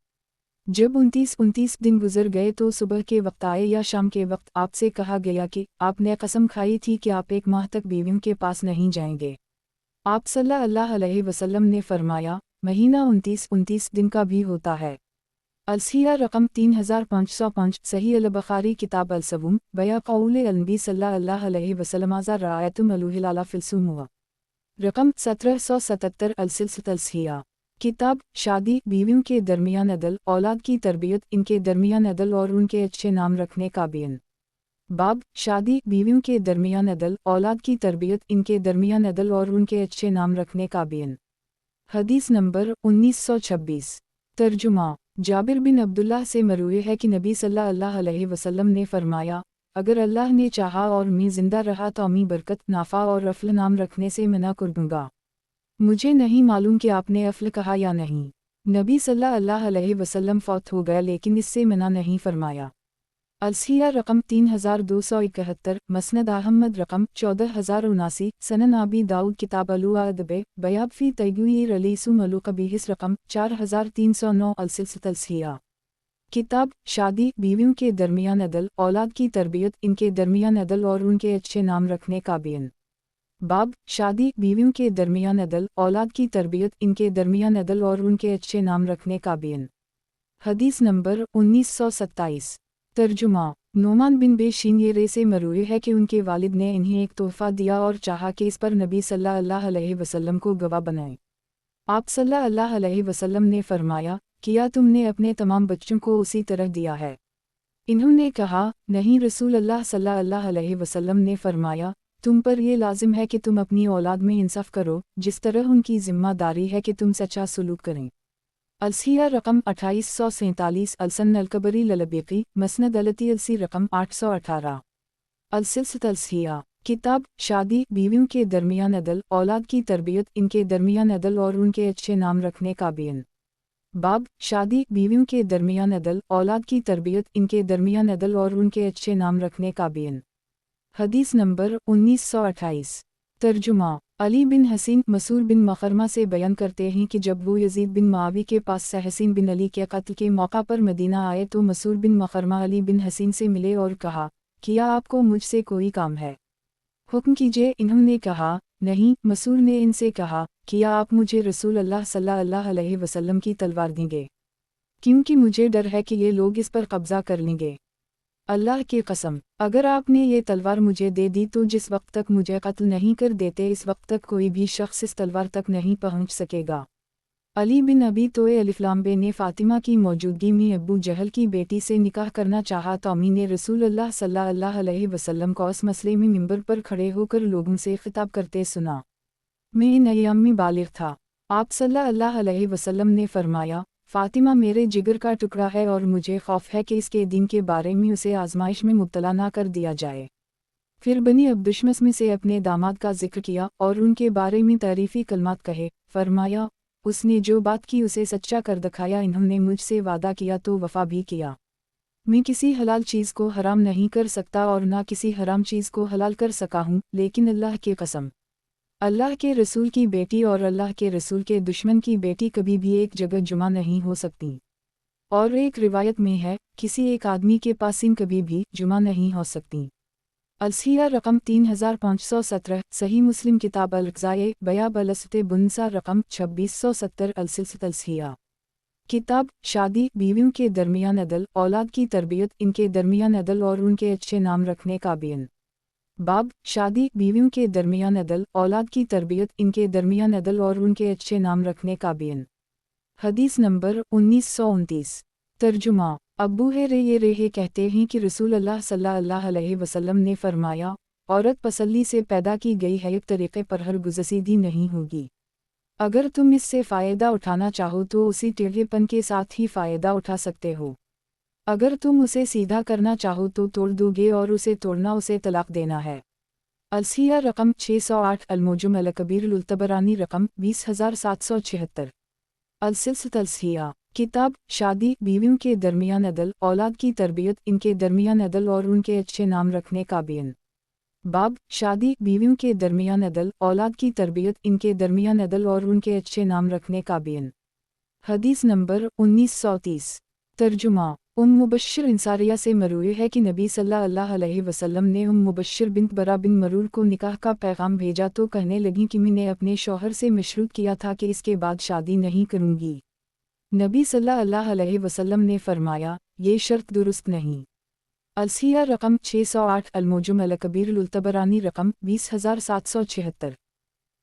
جب 29 دن گزر گئے تو صبح کے وقت آئے یا شام کے وقت آپ سے کہا گیا کہ آپ نے قسم کھائی تھی کہ آپ ایک ماہ تک بیویوں کے پاس نہیں جائیں گے۔ آپ صلی اللہ علیہ وسلم نے فرمایا، مہینہ 29 دن کا بھی ہوتا ہے۔ السیہ رقم 3505 صحیح البخاری کتاب الصوم بیا قول النبی صلی اللہ علیہ وسلم ازا رعایتم الہلال فی الصوم رقم 1777 السلسلۃ السیہ۔ کتاب شادی بیویوں کے درمیان عدل، اولاد کی تربیت، ان کے درمیان عدل اور ان کے اچھے نام رکھنے کا بیان۔ باب شادی بیویوں کے درمیان عدل، اولاد کی تربیت، ان کے درمیان عدل اور ان کے اچھے نام رکھنے کا بیان۔ حدیث نمبر 1926۔ ترجمہ۔ جابر بن عبداللہ سے مروی ہے کہ نبی صلی اللہ علیہ وسلم نے فرمایا، اگر اللہ نے چاہا اور میں زندہ رہا تو میں برکت، نافع اور افل نام رکھنے سے منع کر دوں گا۔ مجھے نہیں معلوم کہ آپ نے افل کہا یا نہیں۔ نبی صلی اللہ علیہ وسلم فوت ہو گیا لیکن اس سے منع نہیں فرمایا۔ السیہ رقم 3271 مسند احمد رقم 14079 سنن ابی داؤد کتاب الادب بیاب فی تیغیر علیسو ملوک بیہس رقم 4309 السلسلۃ السیہ۔ کتاب شادی بیویوں کے درمیان عدل، اولاد کی تربیت، ان کے درمیان عدل اور ان کے اچھے نام رکھنے کا بیان۔ باب شادی بیویوں کے درمیان عدل، اولاد کی تربیت، ان کے درمیان عدل اور ان کے اچھے نام رکھنے کا بیان۔ حدیث نمبر 1927۔ ترجمہ۔ نعمان بن بشیر یہ سے مروی ہے کہ ان کے والد نے انہیں ایک تحفہ دیا اور چاہا کہ اس پر نبی صلی اللہ علیہ وسلم کو گواہ بنائیں۔ آپ صلی اللہ علیہ وسلم نے فرمایا، کیا تم نے اپنے تمام بچوں کو اسی طرح دیا ہے؟ انہوں نے کہا، نہیں رسول اللہ صلی اللہ علیہ وسلم نے فرمایا، تم پر یہ لازم ہے کہ تم اپنی اولاد میں انصاف کرو، جس طرح ان کی ذمہ داری ہے کہ تم سے اچھا سلوک کریں۔ السیہ رقم 2847 السن الکبری للبیقی مسند التی السی رقم 818 السلسلۃ السیہ۔ کتاب شادی بیویوں کے درمیان عدل، اولاد کی تربیت، ان کے درمیان عدل اور ان کے اچھے نام رکھنے کا بیان۔ باب شادی بیویوں کے درمیان عدل، اولاد کی تربیت، ان کے درمیان عدل اور ان کے اچھے نام رکھنے کا بیان۔ حدیث نمبر 1928۔ ترجمہ۔ علی بن حسین مسعود بن مخرمہ سے بیان کرتے ہیں کہ جب وہ یزید بن معاویہ کے پاس سے حسین بن علی کے قتل کے موقع پر مدینہ آئے تو مسعود بن مخرمہ علی بن حسین سے ملے اور کہا، کیا آپ کو مجھ سے کوئی کام ہے؟ حکم کیجئے۔ انہوں نے کہا، نہیں۔ مسعود نے ان سے کہا، کیا آپ مجھے رسول اللہ صلی اللہ علیہ وسلم کی تلوار دیں گے؟ کیونکہ مجھے ڈر ہے کہ یہ لوگ اس پر قبضہ کر لیں گے۔ اللہ کی قسم، اگر آپ نے یہ تلوار مجھے دے دی تو جس وقت تک مجھے قتل نہیں کر دیتے اس وقت تک کوئی بھی شخص اس تلوار تک نہیں پہنچ سکے گا۔ علی بن ابی طالب نے فاطمہ کی موجودگی میں ابو جہل کی بیٹی سے نکاح کرنا چاہا تو امی نے رسول اللہ صلی اللہ علیہ وسلم کو اس مسئلے میں منبر پر کھڑے ہو کر لوگوں سے خطاب کرتے سنا۔ میں ان ایام میں بالغ تھا۔ آپ صلی اللہ علیہ وسلم نے فرمایا، फातिमा मेरे जिगर का टुकड़ा है और मुझे खौफ है कि इसके दीन के बारे में उसे आजमाइश में मुब्तला ना कर दिया जाए। फिर बनी अब्दुशमस में से अपने दामाद का जिक्र किया और उनके बारे में तारीफ़ी कलमात कहे। फरमाया, उसने जो बात की उसे सच्चा कर दिखाया, इन्होंने मुझसे वादा किया तो वफ़ा भी किया। मैं किसी हलाल चीज़ को हराम नहीं कर सकता और ना किसी हराम चीज़ को हलाल कर सका हूँ, लेकिन अल्लाह की कसम, अल्लाह के रसूल की बेटी और अल्लाह के रसूल के दुश्मन की बेटी कभी भी एक जगह जुमा नहीं हो सकती। और एक रिवायत में है, किसी एक आदमी के पासिन कभी भी जुमा नहीं हो सकती। अलसिया रकम 3517, सही मुस्लिम किताब अल-क़ज़ाए बया बलसते बुनसा रकम 2670 अलसिलसित अलसिया। किताब शादी बीवियों के दरमियान अदल, औलाद की तरबियत, इनके दरमियान अदल और उनके अच्छे नाम रखने का बयान। बाब शादी बीवियों के दरमियान अदल, औलाद की तरबियत, इनके दरमियान अदल और उनके अच्छे नाम रखने का बयान। हदीस नंबर 1929। तर्जुमा अब्बू ये कहते हैं कि रसूल अल्लाह सल्लल्लाहु अलैहि वसल्लम ने फरमाया, औरत पसली से पैदा की गई है, एक तरीक़े पर हर गुज़सीदी नहीं होगी। अगर तुम इससे फ़ायदा उठाना चाहो तो उसी टेढ़ेपन के साथ ही फ़ायदा उठा सकते हो। अगर तुम उसे सीधा करना चाहो तो तोड़ दोगे और उसे तोड़ना उसे तलाक देना है। अलसिया रकम 608 अलमुजम अल-कबीर अल-तबरानी रकम 20776। अलसिलसित अलसिया। किताब शादी बीवियों के दरमियान अदल, औलाद की तरबियत, इनके दरमियान अदल और उनके अच्छे नाम रखने का बयान। बाब शादी बीवियों के दरमियान अदल, औलाद की तरबियत, इनके दरमियान अदल और उनके अच्छे नाम रखने का बयान। हदीस नंबर 1930। तर्जुमा मुबश्शिर इंसारिया से मरूए है कि नबी सल्लल्लाहु अलैहि वसल्लम ने मुबश्शिर बिन्त बरा बिन मरूर को निकाह का पैगाम भेजा तो कहने लगी कि मैंने अपने शौहर से मशरूत किया था कि इसके बाद शादी नहीं करूँगी। नबी सल्लल्लाहु अलैहि वसल्लम ने फरमाया, ये शर्त दुरुस्त नहीं। अलसिया रकम 608 अलमुजम अल-कबीर अल-तबरानी रकम 20776।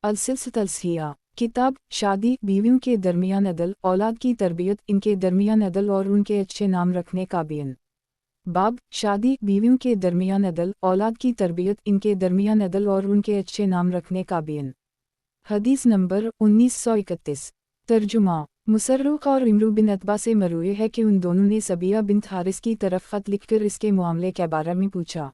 अलसिलसित अलसिया। किताब शादी बीवियों के दरमियान अदल, औलाद की तरबियत, इनके दरमियान अदल और उनके अच्छे नाम रखने का बयान। बाब शादी बीवियों के दरमियान अदल, औलाद की तरबियत, इनके दरमियान अदल और उनके अच्छे नाम रखने का बयान। हदीस नंबर 1931। तर्जुमा मुसर्रुक़ और इमरू बिन अतबा से मरूए है कि उन दोनों ने सबिया बिन्त हारिस की तरफ ख़त लिखकर इसके मामले के बारे में पूछा।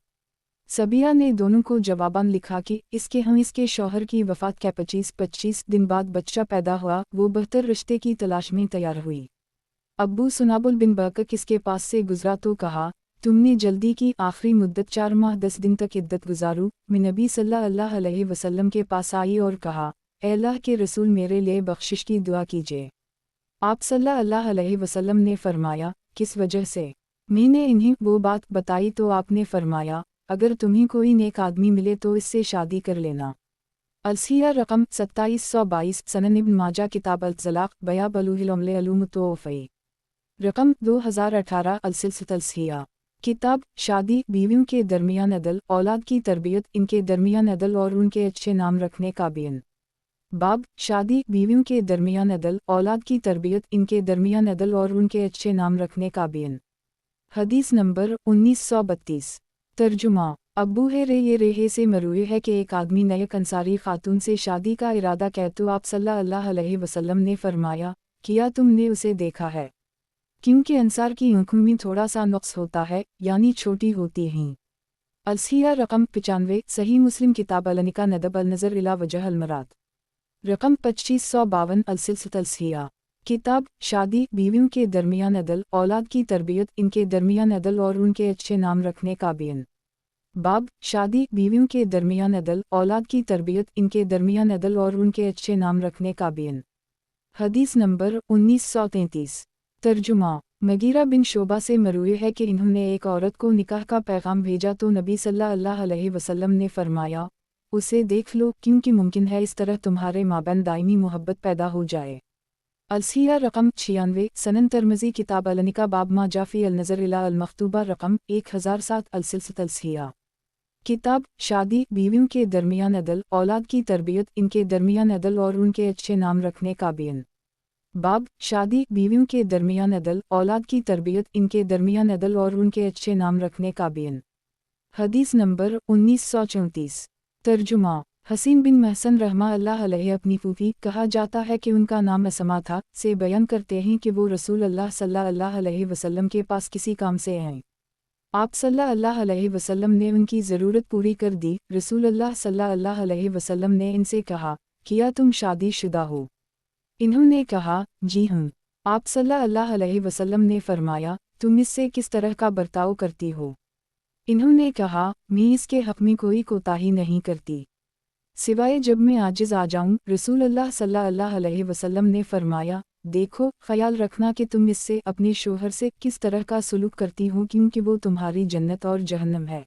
सबिया ने दोनों को जवाबन लिखा कि इसके शौहर की वफ़ात के 25 दिन बाद बच्चा पैदा हुआ, वो बेहतर रिश्ते की तलाश में तैयार हुई। अब्बू सुनाबुल बिन बरकक इसके पास से गुजरा तो कहा, तुमने जल्दी की, आखिरी मुद्दत 4 माह 10 दिन तक इद्दत गुजारूं। मैं नबी सल्लल्लाहु अलैहि वसल्लम के पास आई और कहा, ए अल्लाह के रसूल मेरे लिए बख्शिश की दुआ कीजिए। आप सल्लल्लाहु अलैहि वसल्लम ने फरमाया, किस वजह से? मैंने इन्हें वो बात बताई तो आपने फरमाया, अगर तुम्हें कोई नेक आदमी मिले तो इससे शादी कर लेना। अलसिया रकम 2722 सनन इब्न माजा किताब अल-तलाक़ बया बलूहिल अलूमुतोफ़ई रकम 2018 अलसिलसित अलसिया। किताब शादी बीवियों के दरमियान अदल, औलाद की तरबियत, इनके दरमियान अदल और उनके अच्छे नाम रखने का बयान। बाब शादी बीवियों के दरमियान अदल, औलाद की तरबियत, इनके दरमियान अदल और उनके अच्छे नाम रखने का बयान। हदीस नंबर 1932। तर्जुमा अब्बू ये रेहे से मरूए है कि एक आदमी नए अंसारी खातून से शादी का इरादा कह तो आप सल्लल्लाहु अलैहि वसल्लम ने फरमाया, किया तुमने उसे देखा है? क्योंकि अंसार की आँखों में थोड़ा सा नुक्स होता है, यानी छोटी होती हैं। अलसिया रकम 95 सही मुस्लिम किताब अल-निका नदब अल-नज़र इला वजह अल-मराद रकम 2552 अलसिलसित अलसिया। किताब शादी बीवियों के दरमियान अदल, औलाद की तरबियत, इनके दरमियान अदल और उनके अच्छे नाम रखने का बयान। बाब शादी बीवियों के दरमियान अदल, औलाद की तरबियत, इनके दरमियान अदल और उनके अच्छे नाम रखने का बयान। हदीस नंबर 1933। तर्जुमा मगीरा बिन शोबा से मरूए है कि इन्होंने एक औरत को निकाह का पैगाम भेजा तो नबी सल्लल्लाहु अलैहि वसल्लम ने फरमाया, उसे देख लो, क्योंकि मुमकिन है इस तरह तुम्हारे माबैन दायमी मोहब्बत पैदा हो जाए। अलसिया रकम 96 सनन तरमज़ी किताब अल-निका बाब मा जाफ़ी अल-नज़र इला अल-मख्तूबा रकम 1007 अलसिलसित अलसिया। किताब शादी बीवियों के दरमियान अदल, औलाद की तरबियत, इनके दरमियान अदल और उनके अच्छे नाम रखने का बयान। बाब शादी बीवियों के दरमियान अदल, औलाद की तरबियत, इनके दरमियान अदल और उनके अच्छे नाम रखने का बयान। हदीस नंबर 1934। तर्जुमा हसीन बिन महसन रहमा अल्लाह अलैह अपनी फूफी, कहा जाता है कि उनका नाम असमा था, से बयान करते हैं कि वो रसूल अल्लाह सल्लल्लाहु अलैहि वसल्लम के पास किसी काम से आए। आप सल्लल्लाहु अलैहि वसल्लम ने उनकी ज़रूरत पूरी कर दी। रसूल अल्लाह सल्लल्लाहु अलैहि वसल्लम ने इनसे कहा, क्या तुम शादीशुदा हो? इन्होंने कहा, जी हूँ। आप सल्लल्लाहु अलैहि वसल्लम ने फरमाया, तुम इससे किस तरह का बर्ताव करती हो? इन्होंने कहा, मैं इसके हक़ में कोई कोताही नहीं करती, सिवाय जब मैं आजिज़ आ जाऊं। रसूल अल्लाह सल्लल्लाहु अलैहि वसल्लम ने फरमाया, देखो, ख्याल रखना कि तुम इससे, अपने शोहर से, किस तरह का सुलूक करती हो, क्योंकि वो तुम्हारी जन्नत और जहन्नम है।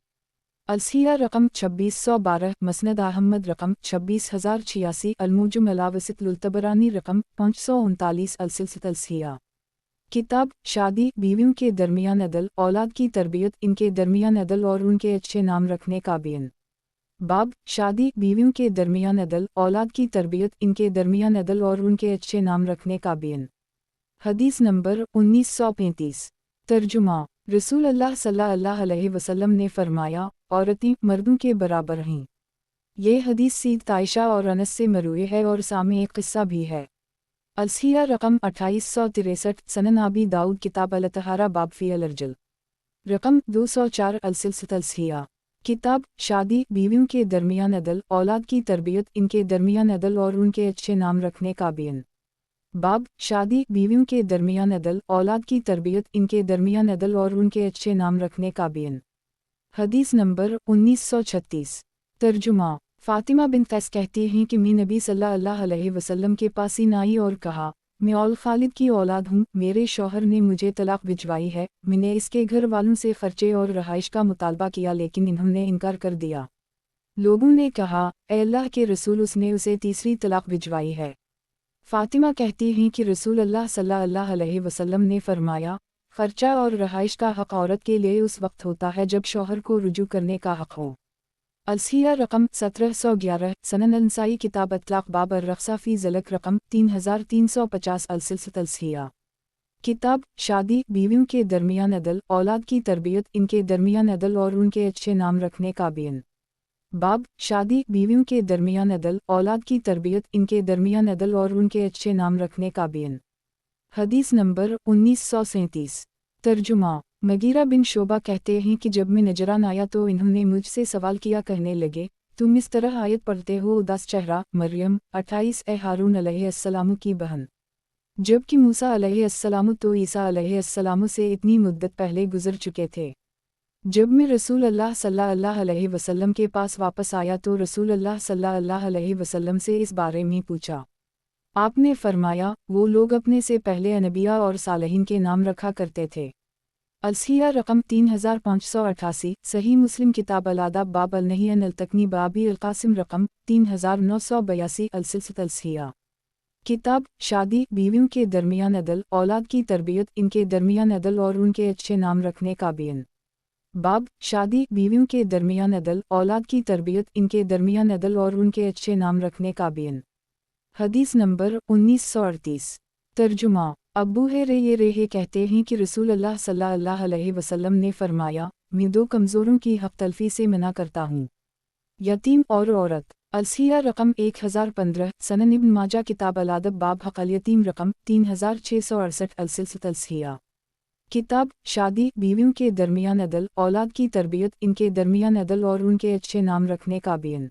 अलसिया रकम 2612, मसनद अहमद रकम 26086, अलमुजम अला वसितुल तबरानी रकम 539, अलसिलसिलत अलसिया। किताब शादी बीवियों के दरमियान अदल, औलाद की तरबियत, इनके दरमियान अदल और उनके अच्छे नाम रखने का बयान। बाब शादी बीवियों के दरमियान अदल, औलाद की तरबियत, इनके दरमियान अदल और उनके अच्छे नाम रखने का बयान। हदीस नंबर 1935। तर्जुमा। रसूल अल्लाह सल्लल्लाहु अलैहि वसल्लम ने फरमाया, औरतें मर्दों के बराबर हैं। ये हदीस सीद आयशा और अनस से मरूए है और सामे एक किस्सा भी है। अलसिया रकम 2863, सनन अबी दाऊद किताब अल-तहारा बाब फ़ी अल-अर्जुल रकम 204, अलसिलसिलत अलसिया। किताब शादी बीवियों के दरमियान अदल, औलाद की तरबियत, इनके दरमियान अदल और उनके अच्छे नाम रखने का बयान। बाब शादी बीवियों के दरमियान अदल, औलाद की तरबियत, इनके दरमियान अदल और उनके अच्छे नाम रखने का बयान। हदीस नंबर 1936। तर्जुमा। फ़ातिमा बिन कैस कहती हैं कि मैं नबी सल्लल्लाहु अलैहि वसल्लम के पास ही आई और कहा, मैं औल खालिद की औलाद हूँ, मेरे शौहर ने मुझे तलाक भिजवाई है। मैंने इसके घर वालों से खर्चे और रहाइश का मुतालबा किया, लेकिन इन्होंने इनकार कर दिया। लोगों ने कहा, ए अल्लाह के रसूल, उसने उसे तीसरी तलाक भिजवाई है। फ़ातिमा कहती हैं कि रसूल अल्लाह सल्लल्लाहु अलैहि वसल्लम ने फरमाया, खर्चा और रहाइश का हक़ औरत के लिए उस वक्त होता है जब शौहर को रुजू करने का हक़ हो। अलसिया रकम 1711, सनन अनसाई किताब अतलाक़ बाब अर्रख़्सा फ़ी ज़लक रकम 3350, अलसिलसिलत अलसिया। किताब शादी बीवियों के दरमियान अदल, औलाद की तरबियत, इनके दरमियान अदल और उनके अच्छे नाम रखने का बयान। बाब शादी बीवियों के दरमियान अदल, औलाद की तरबियत, इनके दरमियान अदल और उनके अच्छे नाम रखने का बयान। हदीस नंबर 1937। तर्जुमा। मगीरा बिन शोबा कहते हैं कि जब मैं नजरान आया तो इन्होंने मुझसे सवाल किया, कहने लगे, तुम इस तरह आयत पढ़ते हो, उदास चेहरा, मरियम 28 ए हारून अलैहिस्सलाम की बहन, जबकि मूसा अलैहिस्सलाम तो ईसा अलैहिस्सलाम से इतनी मुद्दत पहले गुजर चुके थे। जब मैं रसूल अल्लाह सल्लल्लाहु अलैहि वसल्लम के पास वापस आया तो रसूल अल्लाह सल्लल्लाहु अलैहि वसल्लम से इस बारे में पूछा। आपने फरमाया, वो लोग अपने से पहले अनबिया और सालहीन के नाम रखा करते थे। अलसिया रकम 3588, सही मुस्लिम किताब अल-आदाब बाब अल-नही अन अल-तकनी बाबी अल-कासिम रकम 3982, अलसिलसिलत अलसिया। किताब शादी बीवियों के दरमियान अदल, औलाद की तरबियत, इनके दरमियान अदल और उनके अच्छे नाम रखने का बयान। बाब शादी बीवियों के दरमियान अदल, औलाद की तरबियत, इनके दरमियान अदल और उनके अच्छे नाम रखने का बयान। हदीस नंबर 1938। तर्जुमा। अब्बू ये रेहे कहते हैं कि रसूल अल्लाह सल्लल्लाहु अलैहि वसल्लम ने फरमाया, मैं दो कमज़ोरों की हक़ तलफ़ी से मना करता हूँ, यतीम और औरत। अलसिया रकम 1015, सनन इब्न माजा किताब अल-अदब बाब हक़ अल-यतीम रकम 3668, अलसिलसिलत अलसिया। किताब शादी बीवियों के दरमियान अदल, औलाद की तरबियत, इनके दरमियान अदल और उनके अच्छे नाम रखने का बयान।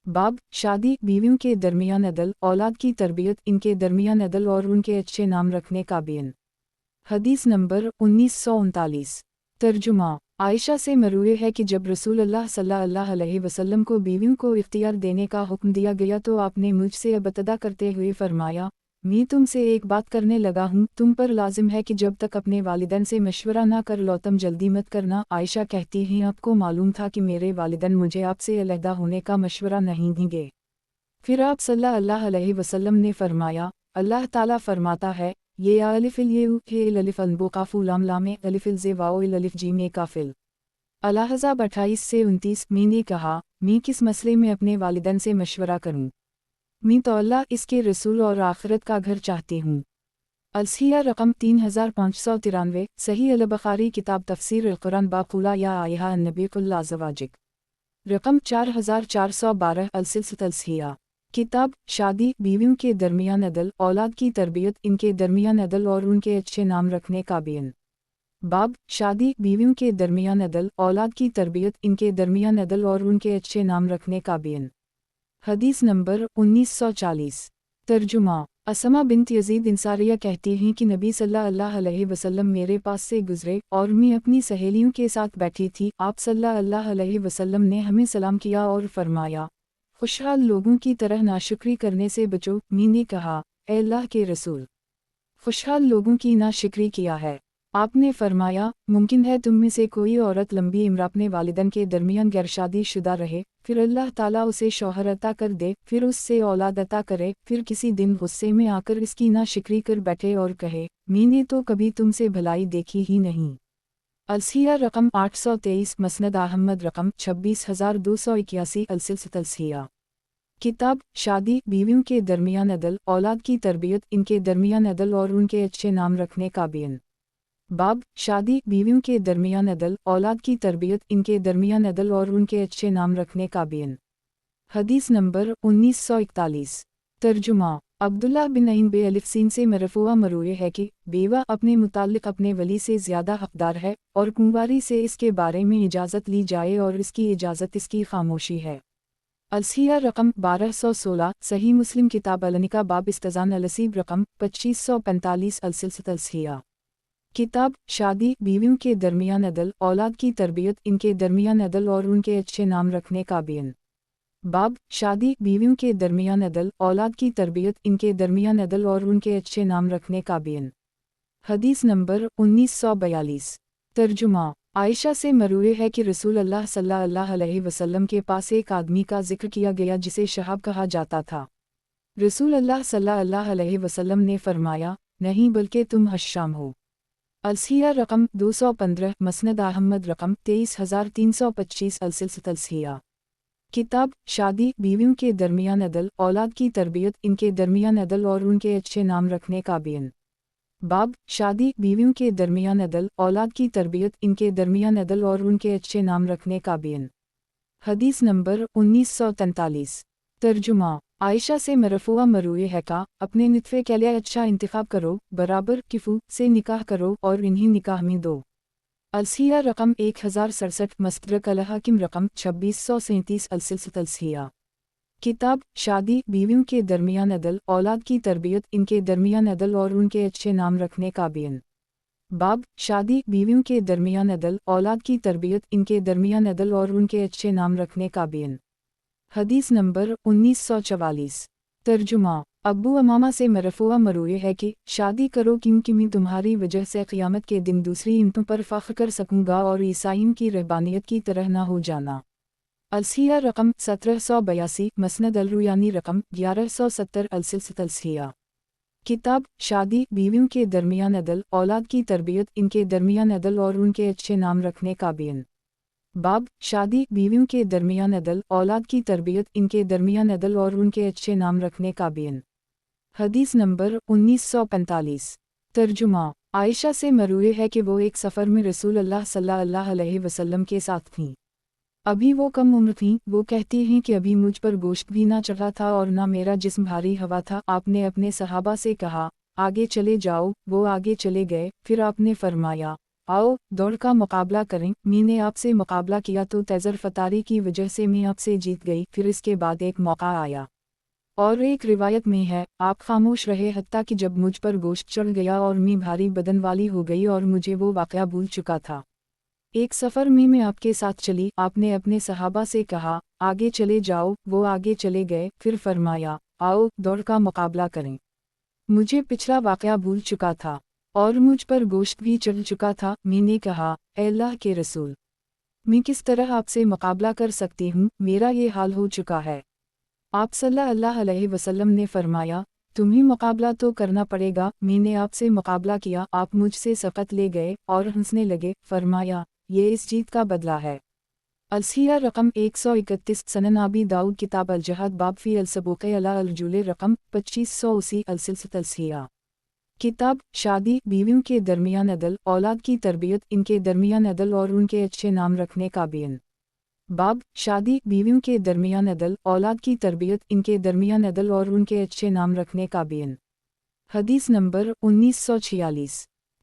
बाब शादी बीवियों के दरमियान अदल, औलाद की तरबियत, इनके दरमियान अदल और उनके अच्छे नाम रखने का बयान। हदीस नंबर 1939। तर्जुमा। आयशा से मरूए है कि जब रसूल अल्लाह सल्लल्लाहु अलैहि वसल्लम को बीवियों को इख्तियार देने का हुक्म दिया गया तो आपने मुझसे अबतदा करते हुए फरमाया, मैं तुमसे एक बात करने लगा हूँ, तुम पर लाजिम है कि जब तक अपने वालिदैन से मशवरा ना कर लो तुम जल्दी मत करना। आयशा कहती हैं, आपको मालूम था कि मेरे वालिदैन मुझे आपसे अलहदा होने का मशवरा नहीं देंगे। फिर आप सल्लल्लाहु अलैहि वसल्लम ने फरमाया, अल्लाह ताला फरमाता है, ये अलिफ़िल ये अलिफ़ अल-बुक़ाफ़ु लाम लामे अलिफ़िल ज़े वाओ अलिफ़ जीम ए काफ़िल। अल-अहज़ाब 28 से 29। मैंने कहा, मैं किस मसले में अपने वालिदैन से मशवरा करूँ? मैं तो अल्लाह, इसके रसूल और आखिरत का घर चाहती हूँ। अलसिया रकम 3593, सही अल-बुख़ारी किताब तफ़सीर अल-कुरान बाक़ुला या आयहा अन्नबी कुल्ला ज़वाजिक। रकम 4412 अलसिलसिया। किताब शादी बीवियों के दरमियान अदल, औलाद की तरबियत, इनके दरमियान अदल और उनके अच्छे नाम रखने का बयान। बाब शादी बीवियों के दरमियान अदल, औलाद की तरबियत, इनके दरमियान अदल और उनके अच्छे नाम रखने का बयान। हदीस नंबर 1940। तर्जुमा। असमा बिन्त यजीद इंसारिया कहती हैं कि नबी सल्लल्लाहु अलैहि वसल्लम मेरे पास से गुजरे और मैं अपनी सहेलियों के साथ बैठी थी। आप सल्लल्लाहु अलैहि वसल्लम ने हमें सलाम किया और फरमाया, खुशहाल लोगों की तरह नाशुक्री करने से बचो। मैंने कहा, ए अल्लाह के रसूल, खुशहाल लोगों की नाशुक्री किया है? आपने फरमाया, मुमकिन है तुम में से कोई औरत लंबी उम्र अपने वालिदैन के दरमियान गैरशादी शुदा रहे, फिर अल्लाह ताला उसे शौहर अता कर दे, फिर उससे औलाद अता करे, फिर किसी दिन गुस्से में आकर इसकी नाशिक्री कर बैठे और कहे, मैंने तो कभी तुमसे भलाई देखी ही नहीं। अलसिया रकम 823, मसनद अहमद रकम 26281 अलसिलसिया। किताब शादी बीवियों के दरमियान अदल, औलाद की तरबियत, इनके दरमियान अदल और उनके अच्छे नाम रखने का बयान। बाब शादी बीवियों के दरमियान अदल, औलाद की तरबियत, इनके दरमियान अदल और उनके अच्छे नाम रखने का बयान। हदीस नंबर 1941। तर्जुमा। अब्दुल्लाह बिन नईम बे अलिफसीन से मरफूआ मरूए है कि बेवा अपने मुताल्लिक अपने वली से ज़्यादा हकदार है और कुंवारी से इसके बारे में इजाज़त ली जाए और इसकी इजाज़त इसकी खामोशी है। अलसिया रकम 1216, सही मुस्लिम किताब अलनिका बाब इस्तजान अलसीब रकम 2545 अलसिलसिया। किताब शादी बीवियों के दरमियान अदल, औलाद की तरबियत, इनके दरमियान अदल और उनके अच्छे नाम रखने का बयान। बाब शादी बीवियों के दरमियान अदल, औलाद की तरबियत, इनके दरमियान अदल और उनके अच्छे नाम रखने का बयान। हदीस नंबर 1942। तर्जुमा। आयशा से मरूए है कि रसूल अल्लाह सल्लल्लाहु अलैहि वसल्लम के पास एक आदमी का जिक्र किया गया जिसे शहाब कहा जाता था। रसूल अल्लाह सल्लल्लाहु अलैहि वसल्लम ने फरमाया, नहीं बल्कि तुम हश्शाम हो। अलसिया रकम 215, मसनद अहमद रकम 23325 अलसिलसिया। किताब शादी बीवियों के दरमियान अदल, औलाद की तरबियत, इनके दरमियान अदल और उनके अच्छे नाम रखने का बयान। बाब शादी बीवियों के दरमियान अदल, औलाद की तरबियत, इनके दरमियान अदल और उनके अच्छे नाम रखने का बयान। हदीस नंबर 1943। तर्जुमा। आयशा से मरफूआ मरूए है का अपने नितफ़े के लिए अच्छा इंतखाब करो, बराबर किफ़ू से निकाह करो और इन्हीं निकाह में दो। अलसिया रकम 1067, मस्तदरक अल हाकिम रकम 2637 अलसिलसिया। किताब शादी बीवियों के दरमियान अदल, औलाद की तरबियत, इनके दरमियान अदल और उनके अच्छे नाम रखने का बयान। बाब शादी बीवियों के दरमियान अदल, औलाद की तरबियत, इनके दरमियान अदल और उनके अच्छे नाम रखने का बयान। हदीस नंबर 1944। तर्जुमा। अब्बू अमामा से मरफूआ मरूए है कि शादी करो क्योंकि मैं तुम्हारी वजह से क़यामत के दिन दूसरी इम्तों पर फ़ख्र कर सकूँगा और ईसाइयों की रहबानियत की तरह ना हो जाना। अलसिया रकम 1782, मसनद अलरुयानी रकम 1170 अलसिलसिया। किताब शादी बीवियों के दरमियान अदल, औलाद की तरबियत, इनके दरमियान अदल और उनके अच्छे नाम रखने का बयान। बाब शादी बीवियों के दरमियान अदल, औलाद की तरबियत, इनके दरमियान अदल और उनके अच्छे नाम रखने का बयान। हदीस नंबर 1945। तर्जुमा। आयशा से मरूए है कि वो एक सफ़र में रसूल अल्लाह सल्लल्लाहु अलैहि वसल्लम के साथ थीं। अभी वो कम उम्र थीं। वो कहती हैं कि अभी मुझ पर गोश्त भी ना चढ़ा था और ना मेरा जिस्म भारी हवा था। आपने अपने सहाबा से कहा, आगे चले जाओ। वो आगे चले गए। फिर आपने फरमाया, आओ दौड़ का मुकाबला करें। मैंने आपसे मुकाबला किया तो तेज़र फतारी की वजह से मैं आपसे जीत गई। फिर इसके बाद एक मौका आया। और एक रिवायत में है, आप खामोश रहे हत्ता कि जब मुझ पर गोश्त चढ़ गया और मैं भारी बदन वाली हो गई और मुझे वो वाक़या भूल चुका था। एक सफ़र में मैं आपके साथ चली। आपने अपने सहाबा से कहा, आगे चले जाओ। वो आगे चले गए। फिर फरमाया, आओ दौड़ का मुकाबला करें। मुझे पिछला वाक़या भूल चुका था और मुझ पर गोश्त भी चढ़ चुका था। मैंने कहा, ए अल्लाह के रसूल, मैं किस तरह आपसे मुकाबला कर सकती हूँ? मेरा ये हाल हो चुका है। आप सल्लल्लाहु अलैहि वसल्लम ने फरमाया, तुम्हें मुकाबला तो करना पड़ेगा। मैंने आपसे मुकाबला किया। आप मुझसे सक़त ले गए और हंसने लगे। फरमाया, ये इस जीत का बदला है। अलसिया रकम 131, सनन अबी दाऊद किताब अल जहाद बाब फ़ी अल सबूक़े अला अल जुले रकम 2580 अलसिलसिया। किताब शादी बीवियों के दरमियान अदल, औलाद की तरबियत, इनके दरमियान अदल और उनके अच्छे नाम रखने का बयान। बाब शादी बीवियों के दरमियान अदल, औलाद की तरबियत, इनके दरमियान अदल और उनके अच्छे नाम रखने का बेन। हदीस नंबर 1946।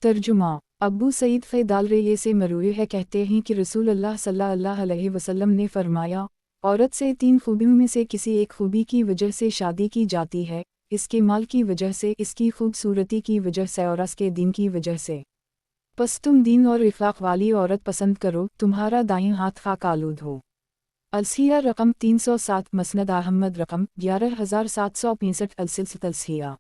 तर्जुमा। अबू सईद फ़ैदाल रये से मरूए है, कहते हैं कि रसूल अल्लाह सल्लल्लाहु अलैहि वसल्लम ने फरमाया, औरत से 3 खूबियों में से किसी एक खूबी की वजह से शादी की जाती है, इसके माल की वजह से, इसकी खूबसूरती की वजह से और इसके दीन की वजह से। बस तुम दीन और इफ़ाक़ वाली औरत पसंद करो, तुम्हारा दाएं हाथ खाक आलूद हो। अलसिया रकम 307, मसनद अहमद रकम 11765, अलसिलसिया।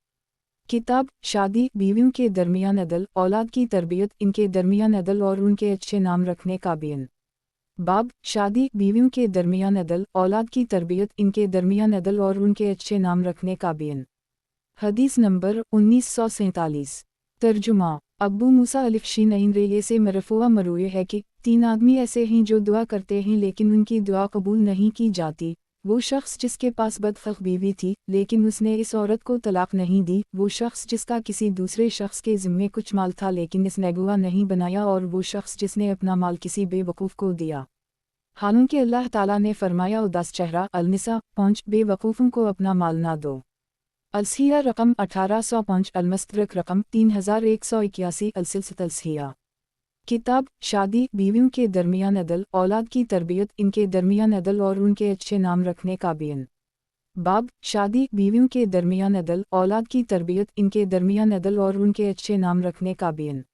किताब शादी बीवियों के दरमियान अदल, औलाद की तरबियत, इनके दरमियान अदल और उनके अच्छे नाम रखने का बेन। बाब शादी बीवियों के दरमियान अदल, औलाद की तरबियत, इनके दरमियान अदल और उनके अच्छे नाम रखने का बेन। हदीस नंबर 1947। तर्जुमा। अब्बू मूसा अलिफ़शी नईन रेये से मरफ़ूआ मरूए है कि 3 आदमी ऐसे हैं जो दुआ करते हैं लेकिन उनकी दुआ कबूल नहीं की जाती। वो शख्स जिसके पास बदफ़क़ बीवी थी लेकिन उसने इस औरत को तलाक नहीं दी, वो शख्स जिसका किसी दूसरे शख्स के ज़िम्मे कुछ माल था लेकिन इसने गवाह नहीं बनाया, और वो शख्स जिसने अपना माल किसी बेवकूफ़ को दिया। हालांकि अल्लाह ताला ने फरमाया, उदास चेहरा अल-निसा 5, बेवकूफ़ों को अपना माल ना दो। अलसिया रकम 1805, अलमस्तरक रकम 3181, अलसिलसिया। किताब शादी बीवियों के दरमियान अदल, औलाद की तरबियत, इनके दरमियान अदल और उनके अच्छे नाम रखने का बेन। बाब शादी बीवियों के दरमियान अदल, औलाद की तरबियत, इनके दरमियान अदल और उनके अच्छे नाम रखने का बेन।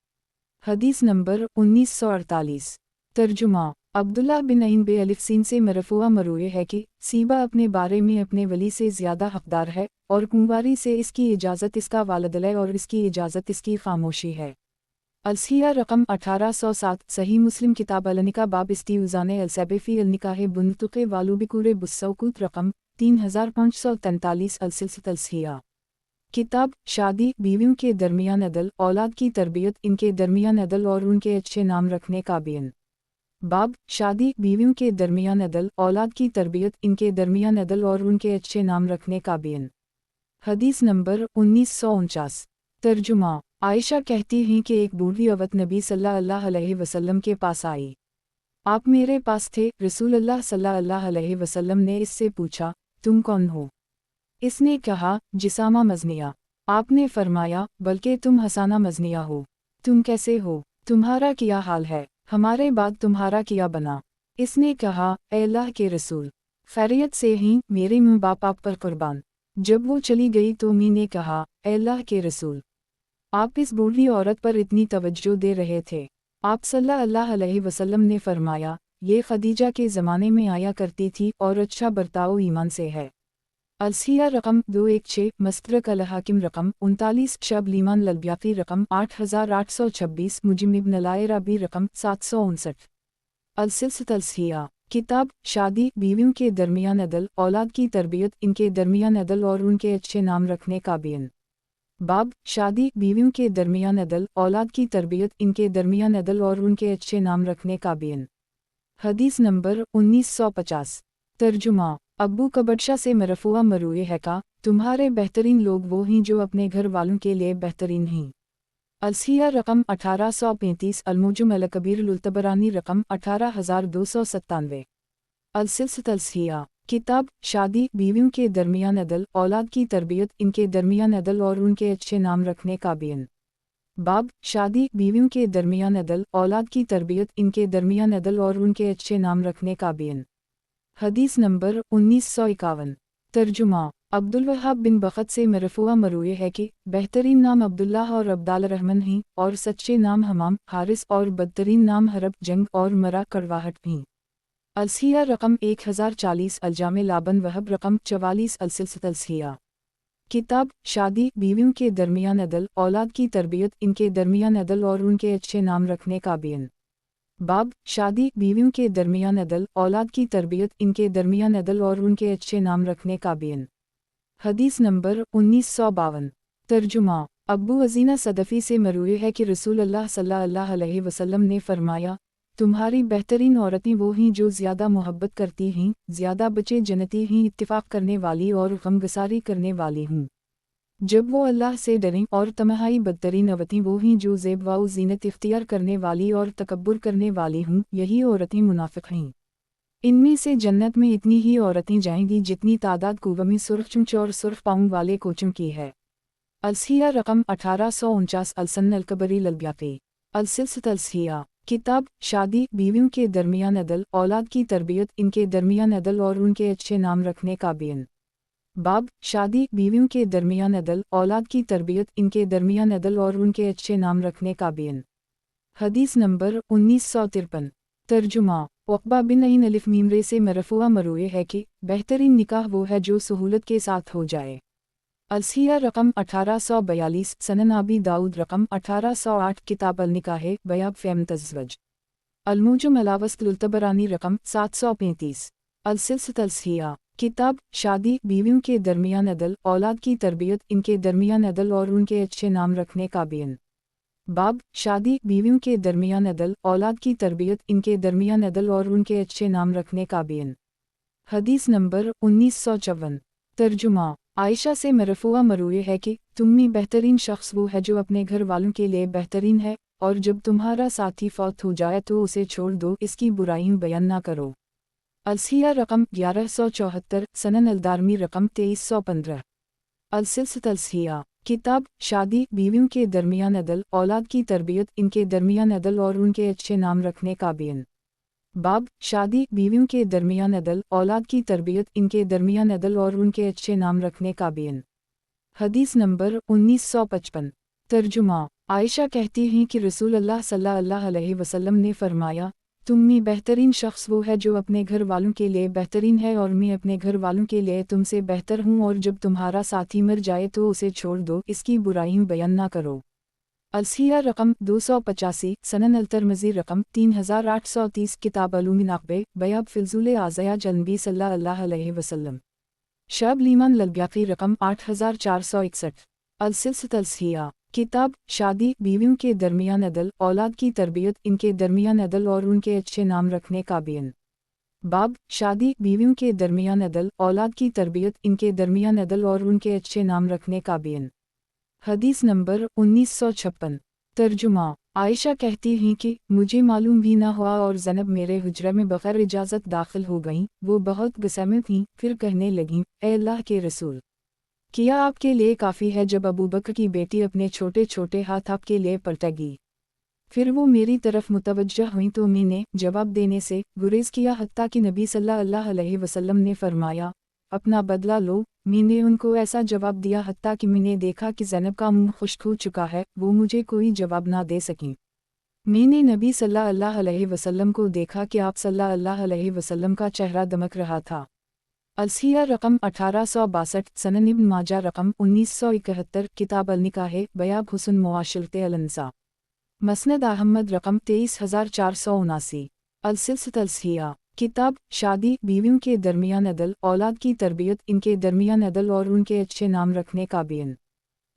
हदीस नंबर 1948। तर्जुमा। अब्दुल्ला बिन नईम बे अलिफ़सीन से मरफ़ूआ मरूए है कि सीबा अपने बारे में अपने वली से ज़्यादा हक़दार है, और कुंवारी से इसकी इजाज़त इसका वालिद है और इसकी इजाज़त इसकी खामोशी है। अलसिया रकम 1807, सही मुस्लिम किताब अल-निकाह बाब इस्तिउज़ाने अल-सैबफ़ी अल-निकाह बुनतुक़े वालुबिकुरे बुस्सौकूत रकम 3543, अलसिलसिया। किताब शादी बीवियों के दरमियान अदल, औलाद की तरबियत, इनके दरमियान अदल और उनके अच्छे नाम रखने का बेन। बाब शादी बीवियों के दरमियान अदल, औलाद की तरबियत, इनके दरमियान अदल और उनके अच्छे नाम रखने का बेन। हदीस नंबर 1949। तर्जुमा। आयशा कहती हैं कि एक बूढ़ी औरत नबी सल्लल्लाहु अलैहि वसल्लम के पास आई। आप मेरे पास थे, रसूल अल्लाह सल्लल्लाहु अलैहि वसल्लम ने इससे पूछा, तुम कौन हो? इसने कहा, जिसामा मज़निया। आपने फरमाया, बल्कि तुम हसाना मज़निया हो। तुम कैसे हो? तुम्हारा क्या हाल है? हमारे बाद तुम्हारा क्या बना? इसने कहा, ए अल्लाह के रसूल, खैरियत से ही, मेरे माँ बाप आप पर कुर्बान। जब वो चली गई तो मी ने कहा, ए अल्लाह के रसूल, आप इस बूढ़ी औरत पर इतनी तवज्जो दे रहे थे। आप सल्लल्लाहु अलैहि वसल्लम ने फरमाया, ये खदीजा के ज़माने में आया करती थी और अच्छा बर्ताव ईमान से है। अलसिया रकम 216, मस्तरक अल-हाकिम रकम 39, शब लीमान ललब्याकी रकम 8826, मुजिम इब्न अल-आयराबी रकम 759। अलसिलसिया। किताब शादी बीवियों के दरमियान अदल, औलाद की तरबियत, इनके दरमियान अदल और उनके अच्छे नाम रखने का बेन। बाब शादी बीवियों के दरमियान अदल, औलाद की तरबियत, इनके दरमियान अदल और उनके अच्छे नाम रखने का बेन। हदीस नंबर 1950। तर्जुमा। अब्बू कबडशा से मरफ़ूआ मरूए है का, तुम्हारे बेहतरीन लोग वो हैं जो अपने घर वालों के लिए बेहतरीन हैं। अलसिया रकम 1835, अलमुजम अल-कबीर लुल्तबरानी रकम 18297। अलसिलसिया। किताब शादी बीवियों के दरमियान अदल, औलाद की तरबियत, इनके दरमियान अदल और उनके अच्छे नाम रखने का बेन। बाब शादी बीवियों के दरमियान अदल, औलाद की तरबियत, इनके दरमियान अदल और उनके अच्छे नाम रखने का बेन। हदीस नंबर 1951। तर्जुमा। अब्दुल वहाब बिन बखत से मरफ़ूआ मरूए है कि बेहतरीन नाम अब्दुल्लाह और अब्दाल रहमान हैं, और सच्चे नाम हमाम, हारिस, और बदतरीन नाम हरब, जंग और मरा कड़वाहट हैं। अलसिया रकम 1040, अलजामे लाबन वहब रकम 44, अलसिलसिया। किताब शादी बीवियों के दरमियान अदल, औलाद की तरबियत, इनके दरमियान अदल और उनके अच्छे नाम रखने का बेन। बाब शादी बीवियों के दरमियान अदल, औलाद की तरबियत, इनके दरमियान अदल और उनके अच्छे नाम रखने का बेन। हदीस नंबर 1952। तर्जुमा। अब्बू अजीना सदफ़ी से मरूए है कि रसूल अल्लाह सल्लल्लाहु अलैहि वसल्लम ने फरमाया, तुम्हारी बेहतरीन औरतें वो हैं जो ज़्यादा मोहब्बत करती हैं, ज़्यादा बचे जनती हैं, इत्तिफ़ाक़ करने वाली और गमगसारी करने वाली हूँ। जब वो अल्लाह से डरें, और तमहाई बदतरीन औरतें वो हैं जो ज़ेब व ज़ीनत इख्तियार करने वाली और तकब्बुर करने वाली हूँ, यही औरतें मुनाफ़िक़ हैं। इनमें से जन्नत में इतनी ही औरतें जाएंगी जितनी तादाद कुवमी सुर्ख चुंच और सुर्ख पाउंड वाले कोचों की है। अलसिया रकम 1849 अलसन अलकबरी ललब्याकी अलसिलसित अलसिया किताब शादी बीवियों के दरमियान अदल औलाद की तरबियत इनके दरमियान अदल और उनके अच्छे नाम रखने का बेन। बाब शादी बीवियों के दरमियान अदल औलाद की तरबियत इनके दरमियान अदल और उनके अच्छे नाम रखने का बेन। हदीस नंबर 1953 तर्जुमा उक़बा बिन अईन अलिफ मीम रे से मरफ़ूआ मरूए है कि बेहतरीन निकाह वो है जो सहूलत के साथ हो जाए। अलसिया रकम 1842 सनन आबी दाऊद रकम 1808 किताब अल-निकाह बयाब फ़ेम तज़्वज अलमुजम अलावस्त लुल्तबरानी रकम 735 अलसिलसित अलसिया किताब शादी बीवियों के दरमियान अदल औलाद की तरबियत इनके दरमियान अदल और उनके अच्छे नाम रखने का बेन। बाब शादी बीवियों के दरमियान अदल औलाद की तरबियत इनके दरमियान अदल और उनके अच्छे नाम रखने का बेन। हदीस नंबर 1954 तर्जुमा आयशा से मरफ़ूआ मरूए है कि तुम बेहतरीन शख्स वो है जो अपने घर वालों के लिए बेहतरीन है, और जब तुम्हारा साथी फौत हो जाए तो उसे छोड़ दो, इसकी बुराइयां बयान ना करो। अलसिया रकम 1174 सनन अलदारमी रकम 2315 अलसिलसित अलसिया किताब शादी बीवियों के दरमियान अदल औलाद की तरबियत इनके दरमियान अदल और उनके अच्छे नाम रखने का बेन। बाब शादी बीवियों के दरमियान अदल औलाद की तरबियत इनके दरमियान अदल और उनके अच्छे नाम रखने का बेन। हदीस नंबर 1955 तर्जुमा आयशा कहती हैं कि रसूल अल्लाह सल्लल्लाहु अलैहि वसल्लम ने फरमाया, तुम में बेहतरीन शख्स वो है जो अपने घर वालों के लिए बेहतरीन है, और मैं अपने घर वालों के लिए तुमसे बेहतर हूँ, और जब तुम्हारा साथी मर जाए तो उसे छोड़ दो, इसकी बुराइयां बयान ना करो। अलसिया रकम 285 सनन अलतरमज़ी रकम 3830 किताब अलूमिन अक़बे बयाब फिलजुल आज़या जनबी सल्लल्लाहु अलैहि वसल्लम शब लीमान ललब्याकी रकम 8461 अलसिलसित अलसिया किताब शादी बीवियों के दरमियान अदल औलाद की तरबियत इनके दरमियान अदल और उनके अच्छे नाम रखने का बेन। बाब शादी बीवियों के दरमियान अदल औलाद की तरबियत इनके दरमियान अदल और उनके अच्छे नाम रखने का बेन। हदीस नंबर 1956 तर्जुमा आयशा कहती हैं कि मुझे मालूम भी ना हुआ और ज़ैनब मेरे हुजरे में बग़ैर इजाज़त दाखिल हो गईं। वो बहुत गुस्से थीं, फिर कहने लगीं, ए अल्लाह के रसूल, क्या आपके लिए काफ़ी है जब अबू बकर की बेटी अपने छोटे छोटे हाथ आपके लिए पलटेगी? फिर वो मेरी तरफ मुतवज्जह हुई तो मैंने जवाब देने से गुरेज किया, हत्ता कि नबी सल्लल्लाहु अलैहि वसल्लम ने फरमाया, अपना बदला लो। मैंने उनको ऐसा जवाब दिया हत्ता कि मैंने देखा कि ज़ैनब का मुंह खुश्क हो चुका है, वो मुझे कोई जवाब ना दे सकीं। मैंने नबी सल्लल्लाहु अलैहि वसल्लम को देखा कि आप सल्लल्लाहु अलैहि वसल्लम का चेहरा दमक रहा था। अलसिया रकम 1862 सनन इब्न माजा रकम 1971 किताब अल-निकाह बयाब हुस्न मुआशरत अल-अंसा मसनद अहमद रकम 23479 अलसिलसित अलसिया किताब शादी बीवियों के दरमियान अदल औलाद की तरबियत इनके दरमियान अदल और उनके अच्छे नाम रखने का बेन।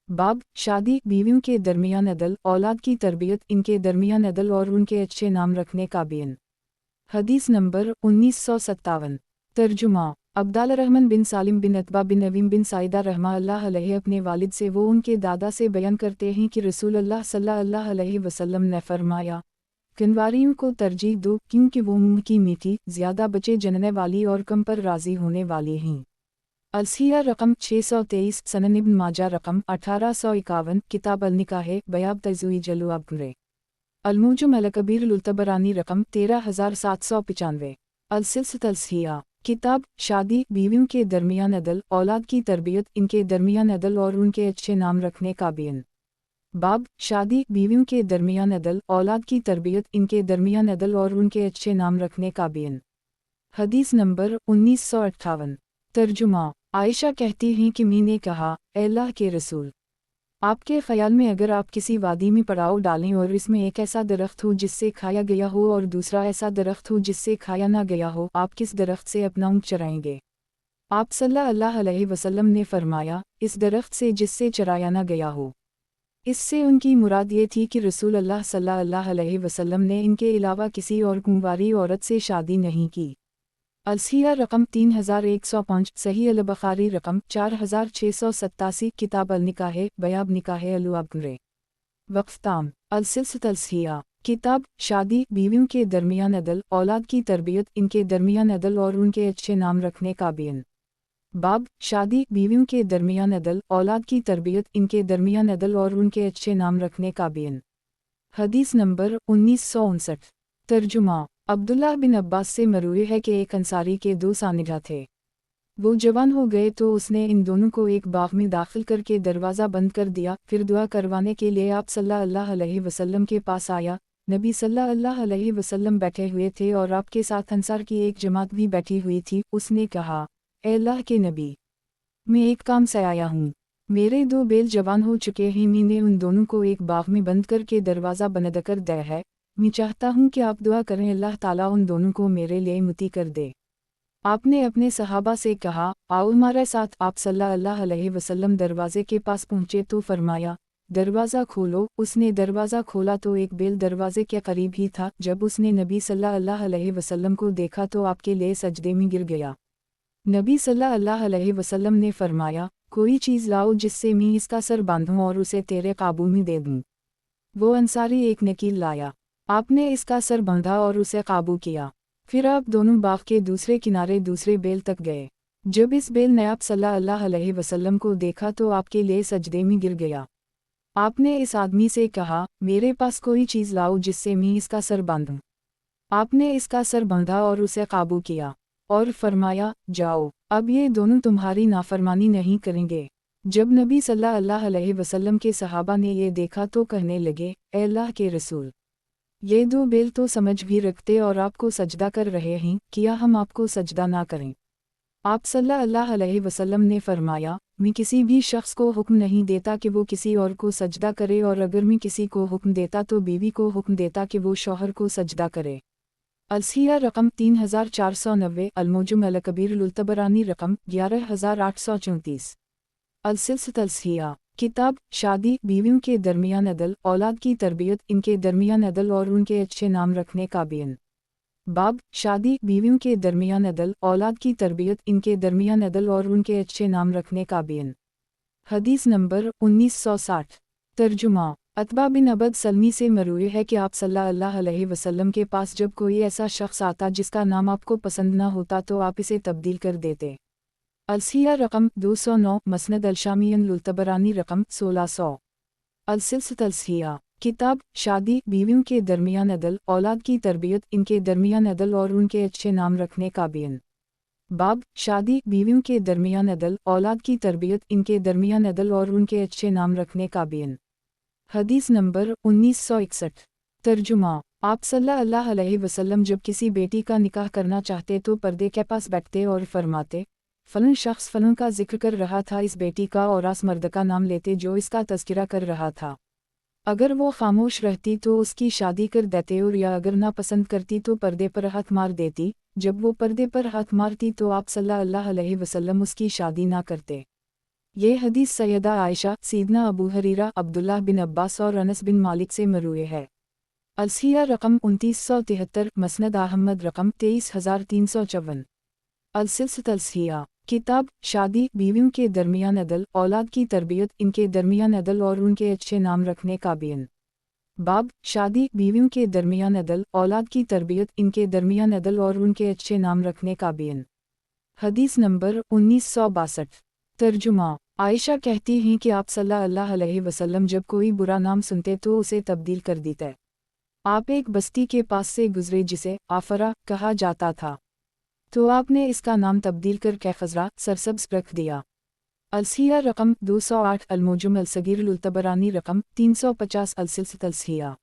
बाब शादी बीवियों के दरमियान अदल औलाद की तरबियत इनके दरमियान अदल और उनके अच्छे नाम रखने का बेन। हदीस नंबर 1957 तर्जुमा अब्दाल रहमान बिन सालिम बिन अतबा बिन नवीम बिन साइदा रहमा अल्लाह अलैहि अपने वालिद से वो उनके दादा से बयान करते हैं कि रसूल अल्लाह सल्लल्लाहु अलैहि वसल्लम ने फरमाया, किनवारियों को तरजीह दो क्योंकि वो मुंह की मीठी ज़्यादा बचे जनने वाली और कम पर राज़ी होने वाली हैं। अलसिया रकम 623 सनन इब्न माजा रकम 1851 किताब अल-निकाह बयाब तज़वी जलु अब्रे अलमुजम अल-कबीर लुल्तबरानी रकम 13795 अलसिलसित अलसिया किताब शादी बीवियों के दरमियान अदल औलाद की तरबियत इनके दरमियान अदल और उनके अच्छे नाम रखने का बेन। बाब शादी बीवियों के दरमियान अदल औलाद की तरबियत इनके दरमियान अदल और उनके अच्छे नाम रखने का बेन। हदीस नंबर 1958 तर्जुमा आयशा कहती हैं कि मैंने कहा, ए अल्लाह के रसूल, आपके ख्याल में अगर आप किसी वादी में पड़ाव डालें और इसमें एक ऐसा दरख्त हो जिससे खाया गया हो और दूसरा ऐसा दरख्त हो जिससे खाया ना गया हो, आप किस दरख्त से अपना ऊँट चराएंगे? आप सल्लल्लाहु अलैहि वसल्लम ने फरमाया, इस दरख्त से जिससे चराया ना गया हो। इससे उनकी मुराद ये थी कि रसूल अल्लाह सल्लल्लाहु अलैहि वसल्लम ने इनके अलावा किसी और कुंवारी औरत से शादी नहीं की। अलसिया रकम 3105 सही अल-बुखारी रकम 4687 किताब अल-निकाह बयाब निकाह अल-अब्रे वक्फ ताम अलसिलसित अलसिया किताब शादी बीवियों के दरमियान अदल औलाद की तरबियत इनके दरमियान अदल और उनके अच्छे नाम रखने का बीन। बाब शादी बीवियों के दरमियान अदल औलाद की तरबियत इनके दरमियान अदल और उनके अच्छे नाम रखने का बीन। हदीस नंबर 1959। तर्जुमा अब्दुल्लाह बिन अब्बास से मरूए है कि एक अंसारी के दो सानिगा थे। वो जवान हो गए तो उसने इन दोनों को एक बाग में दाखिल करके दरवाज़ा बंद कर दिया। फिर दुआ करवाने के लिए आप सल्लल्लाहु अलैहि वसल्लम के पास आया। नबी सल्लल्लाहु अलैहि वसल्लम बैठे हुए थे और आपके साथ अंसार की एक जमात भी बैठी हुई थी। उसने कहा, ए अल्लाह के नबी, मैं एक काम से आया हूँ। मेरे दो बैल जवान हो चुके हैं। मैंने उन दोनों को एक बाग में बंद करके दरवाज़ा बंद कर दिया है। मैं चाहता हूँ कि आप दुआ करें अल्लाह ताला उन दोनों को मेरे लिए मुती कर दे। आपने अपने सहाबा से कहा, आओ हमारे साथ। आप सल्लल्लाहु अलैहि वसल्लम दरवाजे के पास पहुँचे तो फरमाया, दरवाज़ा खोलो। उसने दरवाज़ा खोला तो एक बैल दरवाजे के करीब ही था। जब उसने नबी सल्लल्लाहु अलैहि वसल्लम को देखा तो आपके लिए सजदे में गिर गया। नबी सल्लल्लाहु अलैहि वसल्लम ने फरमाया, कोई चीज़ लाओ जिससे मैं इसका सर बांधूं और उसे तेरे काबू में दे दूं। वो अंसारी एक नकील लाया। आपने इसका सर बांधा और उसे काबू किया। फिर आप दोनों बाग के दूसरे किनारे दूसरे बैल तक गए। जब इस बैल ने आप सल्लल्लाहु अलैहि वसल्लम को देखा तो आपके लिए सजदे में गिर गया। आपने इस आदमी से कहा, मेरे पास कोई चीज़ लाओ जिससे मैं इसका सर बांधूं। आपने इसका सर बांधा और उसे काबू किया और फरमाया, जाओ, अब ये दोनों तुम्हारी नाफरमानी नहीं करेंगे। जब नबी सल्लल्लाहु अलैहि वसल्लम के सहाबा ने ये देखा तो कहने लगे, ए अल्लाह के रसूल, ये दो बैल तो समझ भी रखते और आपको सजदा कर रहे हैं, किया हम आपको सजदा ना करें। आप सल्लल्लाहु अलैहि वसल्लम ने फरमाया, मैं किसी भी शख्स को हुक्म नहीं देता कि वो किसी और को सजदा करे, और अगर मैं किसी को हुक्म देता तो बीवी को हुक्म देता कि वो शौहर को सजदा करे। अलसिया रकम 3490, अलमोजुम अल कबीर लुल्तबरानी रकम 11834। अलसिलसिलत अलसिया किताब शादी बीवियों के दरमियान अदल औलाद की तरबियत इनके दरमियान अदल और उनके अच्छे नाम रखने का बीन। बाब शादी बीवियों के दरमियान अदल औलाद की तरबियत इनके दरमियान अदल और उनके अच्छे नाम रखने का बीन। हदीस नंबर 1960। तर्जुमा अतबा बिन अबद सलमी से मरूए है कि आप सल्लल्लाहु अलैहि वसल्लम के पास जब कोई ऐसा शख्स आता जिसका नाम आपको पसंद न होता तो आप इसे तब्दील कर देते। अलसिया रकम 209, मसनद अलशामियन लुल्तबरानी रकम 1600। अलसिलसिलत अलसिया किताब शादी बीवियों के दरमियान अदल औलाद की तरबियत इनके दरमियान अदल और उनके अच्छे नाम रखने का बीन। बाब शादी बीवियों के दरमियान अदल औलाद की तरबियत इनके दरमियान अदल और उनके अच्छे नाम रखने का बीन। हदीस नंबर 1961। तर्जुमा आप सल्लल्लाहु अलैहि वसल्लम जब किसी बेटी का निकाह करना चाहते तो पर्दे के पास बैठते और फरमाते, फलन शख्स फलन का जिक्र कर रहा था इस बेटी का, और आस मर्द का नाम लेते जो इसका तज़किरा कर रहा था। अगर वो खामोश रहती तो उसकी शादी कर देते, और या अगर ना पसंद करती तो पर्दे पर हाथ मार देती। जब वो पर्दे पर हाथ मारती तो आप सल्लल्लाहु अलैहि वसल्लम उसकी शादी ना करते। ये हदीस सैयदा आयशा, सीदना अबू हरीरा, अब्दुल्लाह बिन अब्बास और अनस बिन मालिक से मरूए है। अलसिया रकम 2973, मसनद अहमद रकम 23354। अलसिलसिलत अलसिया किताब शादी बीवियों के दरमियान अदल औलाद की तरबियत इनके दरमियान अदल और उनके अच्छे नाम रखने का बीन। बाब शादी बीवियों के दरमियान अदल औलाद की तरबियत इनके दरमियान अदल और उनके अच्छे नाम रखने का बीन। हदीस नंबर 1962। तर्जुमा आयशा कहती हैं कि आप सल्लल्लाहु अलैहि वसल्लम जब कोई बुरा नाम सुनते तो उसे तब्दील कर देते। आप एक बस्ती के पास से गुजरे जिसे आफरा कहा जाता था, तो आपने इसका नाम तब्दील कर खज़रा सरसब्ज़ रख दिया। अलसिया रकम 208, अलमोजुम अलसगीर लुल्तबरानी रकम 350। अलसिलसिलत अलसिया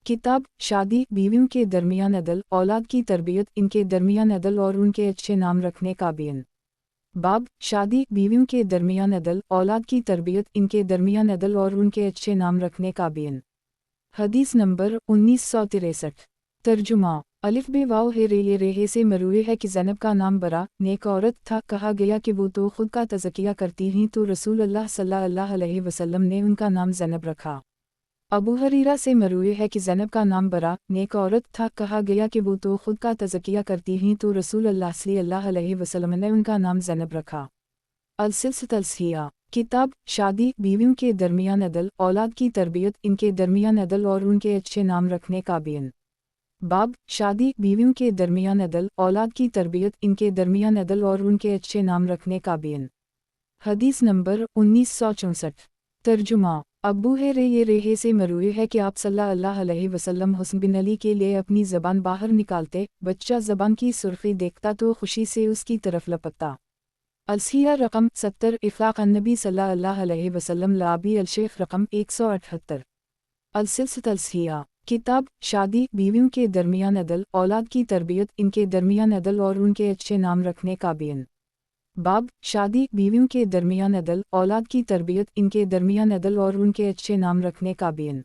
किताब शादी बीवियों के दरमियान अदल औलाद की तरबियत इनके दरमियान अदल और उनके अच्छे नाम रखने का बीन। बाब शादी बीवियों के दरमियान अदल औलाद की तरबियत इनके दरमियान अदल और उनके अच्छे नाम रखने का बीन। हदीस नंबर 1963। तर्जुमा अलिफ बे वाव हे रे ये रेहे से मरूए है कि ज़ैनब का नाम बरा नेक औरत था। कहा गया कि वो तो खुद का तज़किया करती हैं तो रसूल अल्लाह सल्लल्लाहु अलैहि वसल्लम ने उनका नाम ज़ैनब रखा। अबू हरीरा से मरूए है कि ज़ैनब का नाम बरा नेक औरत था। कहा गया कि वो तो खुद का तज़किया करती हैं तो रसूल अल्लाह सल्लल्लाहु अलैहि वसल्लम ने उनका नाम ज़ैनब रखा। अलसिलसिलत अलसिया किताब शादी बीवियों के दरमियान अदल औलाद की तरबियत इनके दरमियान अदल और उनके अच्छे नाम रखने का बीन। बाब शादी बीवियों के दरमियान अदल औलाद की तरबियत इनके दरमियान अदल और उनके अच्छे नाम रखने का बीन। हदीस नंबर 1964। तर्जुमा अब्बू है रे ये रेहे से मरूए है कि आप सल्लल्लाहु अलैहि वसल्लम हुस्न बिन अली के लिए अपनी ज़बान बाहर निकालते, बच्चा ज़बान की सुर्खी देखता तो खुशी से उसकी तरफ लपकता। अलसिया रकम 70 इफ़ाक़ अन्नबी सल्लल्लाहु अलैहि वसल्लम लाबी अलशेख रकम 178। अलसिलसिलत अलसिया किताब शादी बीवियों के दरमियान अदल औलाद की तरबियत इनके दरमियान अदल और उनके अच्छे नाम रखने का बीन। बाब शादी बीवियों के दरमियान अदल औलाद की तरबियत इनके दरमियान अदल और उनके अच्छे नाम रखने का बीन।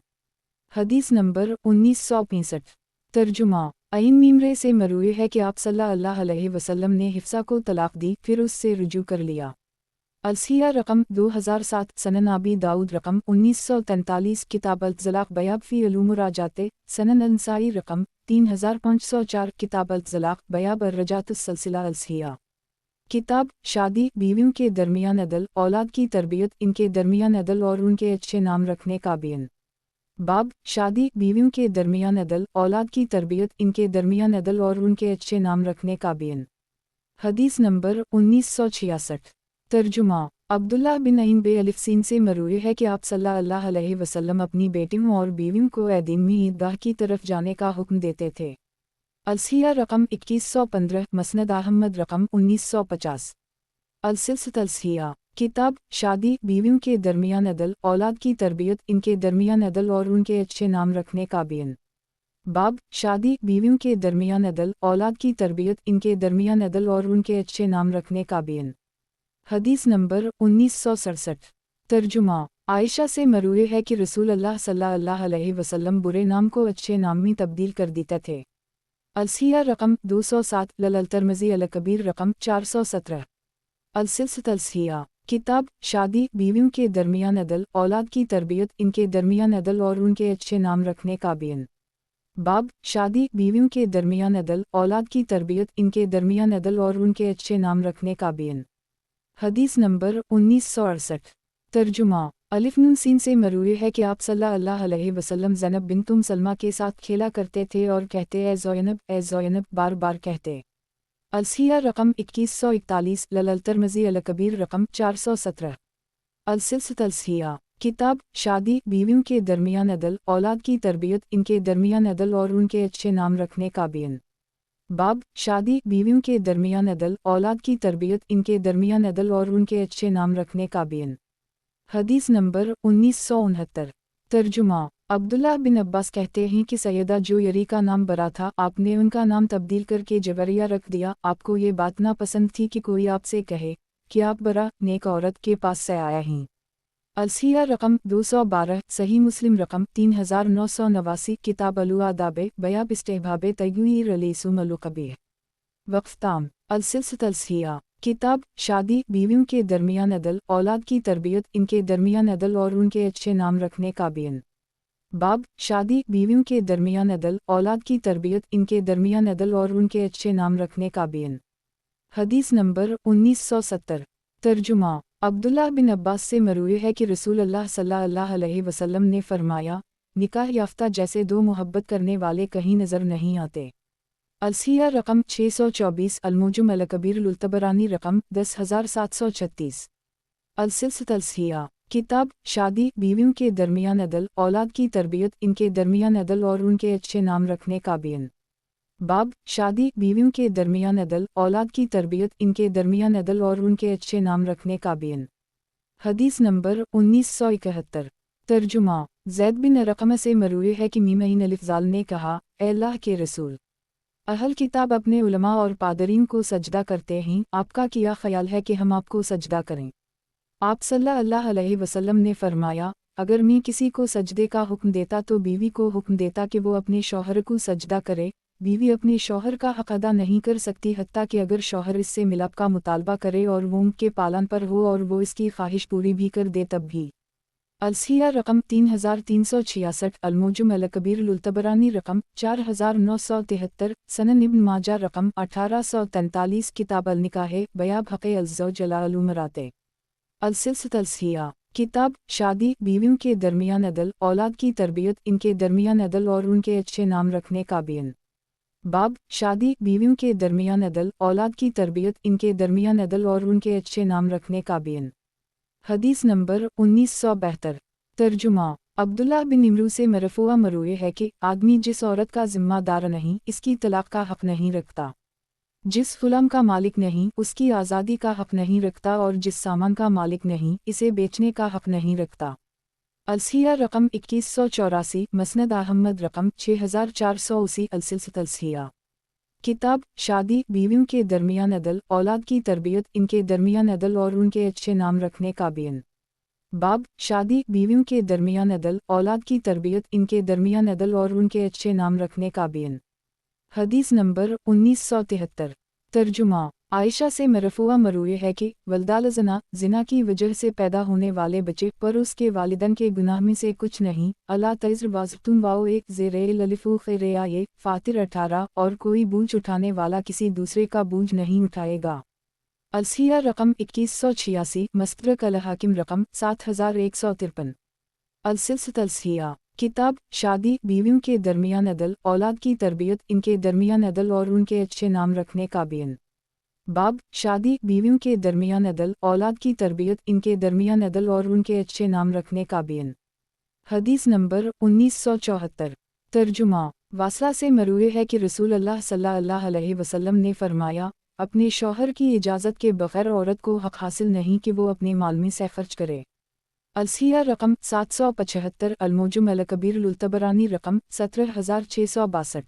हदीस नंबर 1965। तर्जुमा अइन मीमरे से मरूए है कि आप सल्लल्लाहु अलैहि वसल्लम ने हिफ्सा को तलाक दी फिर उससे रुजू कर लिया। अलसिया रकम 2007 सनन आबी दाऊद रकम 1943 किताब अल-ज़लाक़ बयाब फ़ी उलूम-उर-राजाते सनन अंसाई रकम 3504 किताब अल-ज़लाक़ बयाब अर्रजातुस सलसिला अलसिया किताब शादी बीवियों के दरमियान अदल औलाद की तरबियत इनके दरमियान अदल और उनके अच्छे नाम रखने का बीन। बाब शादी बीवियों के दरमियान अदल औलाद की तरबियत इनके दरमियान अदल और उनके अच्छे नाम रखने का बीन। हदीस नंबर 1966। तर्जुमा अब्दुल्ला बिन अईन बे अलिफ सीन से मरूए है कि आप सल्लल्लाहु अलैहि वसल्लम अपनी बेटियों और बीवियों को ऐदीमी ईदगाह की तरफ जाने का हुक्म देते थे। अलसिया रकम 2115 मसनद अहमद रकम 1950। अलसिलसिलत अलसिया किताब शादी बीवियों के दरमियान अदल औलाद की तरबियत इनके दरमियान अदल और उनके अच्छे नाम रखने का बीन। बाब शादी बीवियों के दरमियान अदल औलाद की तरबियत इनके दरमियान अदल और उनके अच्छे नाम रखने का बीन। हदीस नंबर 1967। तर्जुमा आयशा से मरूए है कि रसूल अल्लाह सल्लल्लाहु अलैहि वसल्लम बुरे नाम को अच्छे नाम में तब्दील कर देते थे। अलसिया रकम 207 लल तरमज़ी अल कबीर रकम 417। अलसिलसिलत अलसिया किताब शादी बीवियों के दरमियान अदल औलाद की तरबियत इनके दरमियान अदल और उनके अच्छे नाम रखने का बीन। बाब शादी बीवियों के दरमियान अदल औलाद की तरबियत इनके दरमियान अदल और उनके अच्छे नाम रखने का बीन। हदीस नंबर 1968। तर्जुमा अलिफ नून सीन से मरूए है कि आप सल्लल्लाहु अलैहि वसल्लम ज़ैनब बिन सलमा के साथ खेला करते थे और कहते ए ज़ैनब बार बार कहते। अलसिया रकम 2141 लल तरमज़ी अल कबीर रकम 417। अलसिलसिलत अलसिया किताब शादी बीवियों के दरमियान अदल औलाद की तरबियत इनके दरमियान अदल और उनके अच्छे नाम रखने का बीन। बाब शादी बीवियों के दरमियान अदल औलाद की तरबियत इनके दरमियान अदल और उनके अच्छे नाम रखने का बीन। हदीस नंबर 1969। तर्जुमा अब्दुल्ला बिन अब्बास कहते हैं कि सैयदा जो यरी का नाम बरा था आपने उनका नाम तब्दील करके जवरिया रख दिया। आपको ये बात ना पसंद थी कि कोई आपसे कहे कि आप बरा नेक औरत के पास से आया हैं। अलसिया रकम 212 सही मुस्लिम रकम 3989 किताब अलु आदाबे बयाब इस्तेहबाबे तय्युईर अलीसुम अलुकबीह वक्फ़ताम। अलसिलसिलत अलसिया किताब शादी बीवियों के दरमियान अदल औलाद की तरबियत इनके दरमियान अदल और उनके अच्छे नाम रखने का बीन। बाब शादी बीवियों के दरमियान अदल औलाद की तरबियत इनके दरमियान अदल और उनके अच्छे नाम रखने का बीन। हदीस नंबर 1970। तर्जुमा अब्दुल्ला बिन अब्बास से मरूए है कि रसूल अल्लाह सल्लल्लाहु अलैहि वसल्लम ने फरमाया निकाह याफ्ता जैसे दो मोहब्बत करने वाले कहीं नज़र नहीं आते। अलसिया रकम 624 अलमुजुम अल कबीर लुल्तबरानी रकम 10736। अलसिलसिलत अलसिया किताब शादी बीवियों के दरमियान अदल औलाद की तरबियत इनके दरमियान अदल और उनके अच्छे नाम रखने का बीन। बाब शादी बीवियों के दरमियान अदल औलाद की तरबियत इनके दरमियान अदल और उनके अच्छे नाम रखने का बीन। हदीस नंबर 1971। तर्जुमा ज़ैद बिन रक़म से मरूए है कि मीमईन अलिफ़ज़ाल ने कहा ए अल्लाह के रसूल अहल किताब अपने उलमा और पादरीन को सजदा करते हैं, आपका क्या ख्याल है कि हम आपको सजदा करें? आप सल्लल्लाहु अलैहि वसल्लम ने फरमाया अगर मैं किसी को सजदे का हुक्म देता तो बीवी को हुक्म देता कि वो अपने शौहर को सजदा करे। बीवी अपने शौहर का हक़ अदा नहीं कर सकती हत्ता कि अगर शौहर इससे मिलाप का मुतालबा करे और वो उनके पालन पर हो और वो इसकी ख्वाहिश पूरी भी कर दे तब भी। अलसिया रकम 3366 अलमुजुम अल कबीर लुल्तबरानी रकम 4973 सनन इब्न माजा रकम 1843 किताब अल निकाह बयाब हक़े अज़्ज़ौज अला अलुमराते। अलसिलसिया किताब शादी बीवियों के दरमियान अदल औलाद की तरबियत इनके दरमियान अदल और उनके अच्छे नाम रखने का बीन। बाब शादी बीवियों के दरमियान अदल औलाद की तरबियत इनके दरमियान अदल और उनके अच्छे नाम रखने का बीन। हदीस नंबर 1972। तर्जुमा अब्दुल्लाह बिन इमरू से मरफूआ मरूए है कि आदमी जिस औरत का जिम्मेदार नहीं इसकी तलाक का हक नहीं रखता, जिस गुलाम का मालिक नहीं उसकी आज़ादी का हक नहीं रखता और जिस सामान का मालिक नहीं इसे बेचने का हक नहीं रखता। अलसिया रकम 2184, मसनद अहमद रकम 6480। अलसिया किताब शादी बीवियों के दरमियान अदल औलाद की तरबियत इनके दरमियान अदल और उनके अच्छे नाम रखने का बीन। बाब शादी बीवियों के दरमियान अदल औलाद की तरबियत इनके दरमियान अदल और उनके अच्छे नाम रखने का बीन। हदीस नंबर 1973। तर्जुमा आयशा से मरफूआ मरूए है कि वल्दालजना जिना की वजह से पैदा होने वाले बच्चे पर उसके वालिदन के गुनाह में से कुछ नहीं। अला तइज़्र वाज़तुन वाओ एक ज़ेरे ललिफ़ू ख़िरेया ये फातिर 18। और कोई बूझ उठाने वाला किसी दूसरे का बूझ नहीं उठाएगा। अलसिया रकम 2186, मस्तरक अल हाकिम रकम 7153। अलसिया किताब शादी बीवियों के दरमियान अदल औलाद की तरबियत इनके दरमियान अदल और उनके अच्छे नाम रखने का बीन। बाब शादी बीवियों के दरमियान अदल औलाद की तरबियत इनके दरमियान अदल और उनके अच्छे नाम रखने का बीन। हदीस नंबर 1974। तर्जुमा वासला से मरूए है कि रसूल अल्लाह सल्लल्लाहु अलैहि वसल्लम ने फरमाया, अपने शौहर की इजाज़त के बग़ैर औरत को हक़ हासिल नहीं कि वो अपने माल में से खर्च करे। अलसिया रकम 775। अलमोजुम अल कबीर तबरानी रकम 17662।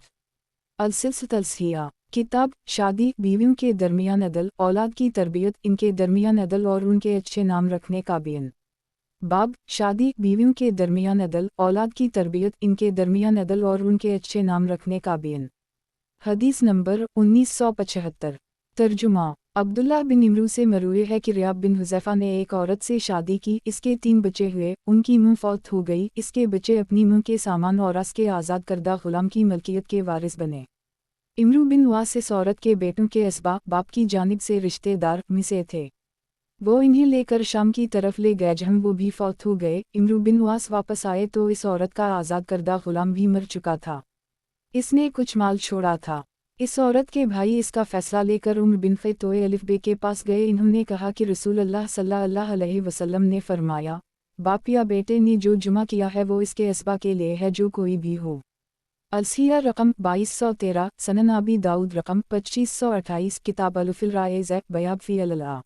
अलसिया किताब शादी बीवियों के दरमियान अदल औलाद की तरबियत इनके दरमियान अदल और उनके अच्छे नाम रखने का बीन। बाब शादी बीवियों के दरमियान अदल औलाद की तरबियत इनके दरमियान अदल और उनके अच्छे नाम रखने का बीन। हदीस नंबर 1975। तर्जुमा अब्दुल्लाह बिन इमरू से मरूए है कि रियाब बिन हुज़ैफ़ा ने एक औरत से शादी की, इसके 3 बच्चे हुए, उनकी मुँह फौत हो गई, इसके बच्चे अपनी मुँह के सामान और उसके आज़ाद करदा गुलाम की मलकियत के वारिस बने। इमरू बिन वास इस औरत के बेटों के असबाब बाप की जानिब से रिश्तेदार में से थे। वो इन्हें लेकर शाम की तरफ ले गए जहाँ वो भी फौत हो गए। इमरू बिन वास वापस आए तो इस औरत का आज़ाद करदा गुलाम भी मर चुका था। इसने कुछ माल छोड़ा था। इस औरत के भाई इसका फैसला लेकर उम्र बिन ख़ितोए अलिफ बे के पास गए। इन्होंने कहा कि रसूल अल्लाह सल्लल्लाहु अलैहि वसल्लम ने फरमाया, बाप या बेटे ने जो जुमा किया है वो इसके असबा के लिए है, जो कोई भी हो। अलसिया रकम 2213, सनन अबी दाऊद रकम 2528, किताब अलुफिल राइज़ बयाब फ़ी अल्ला।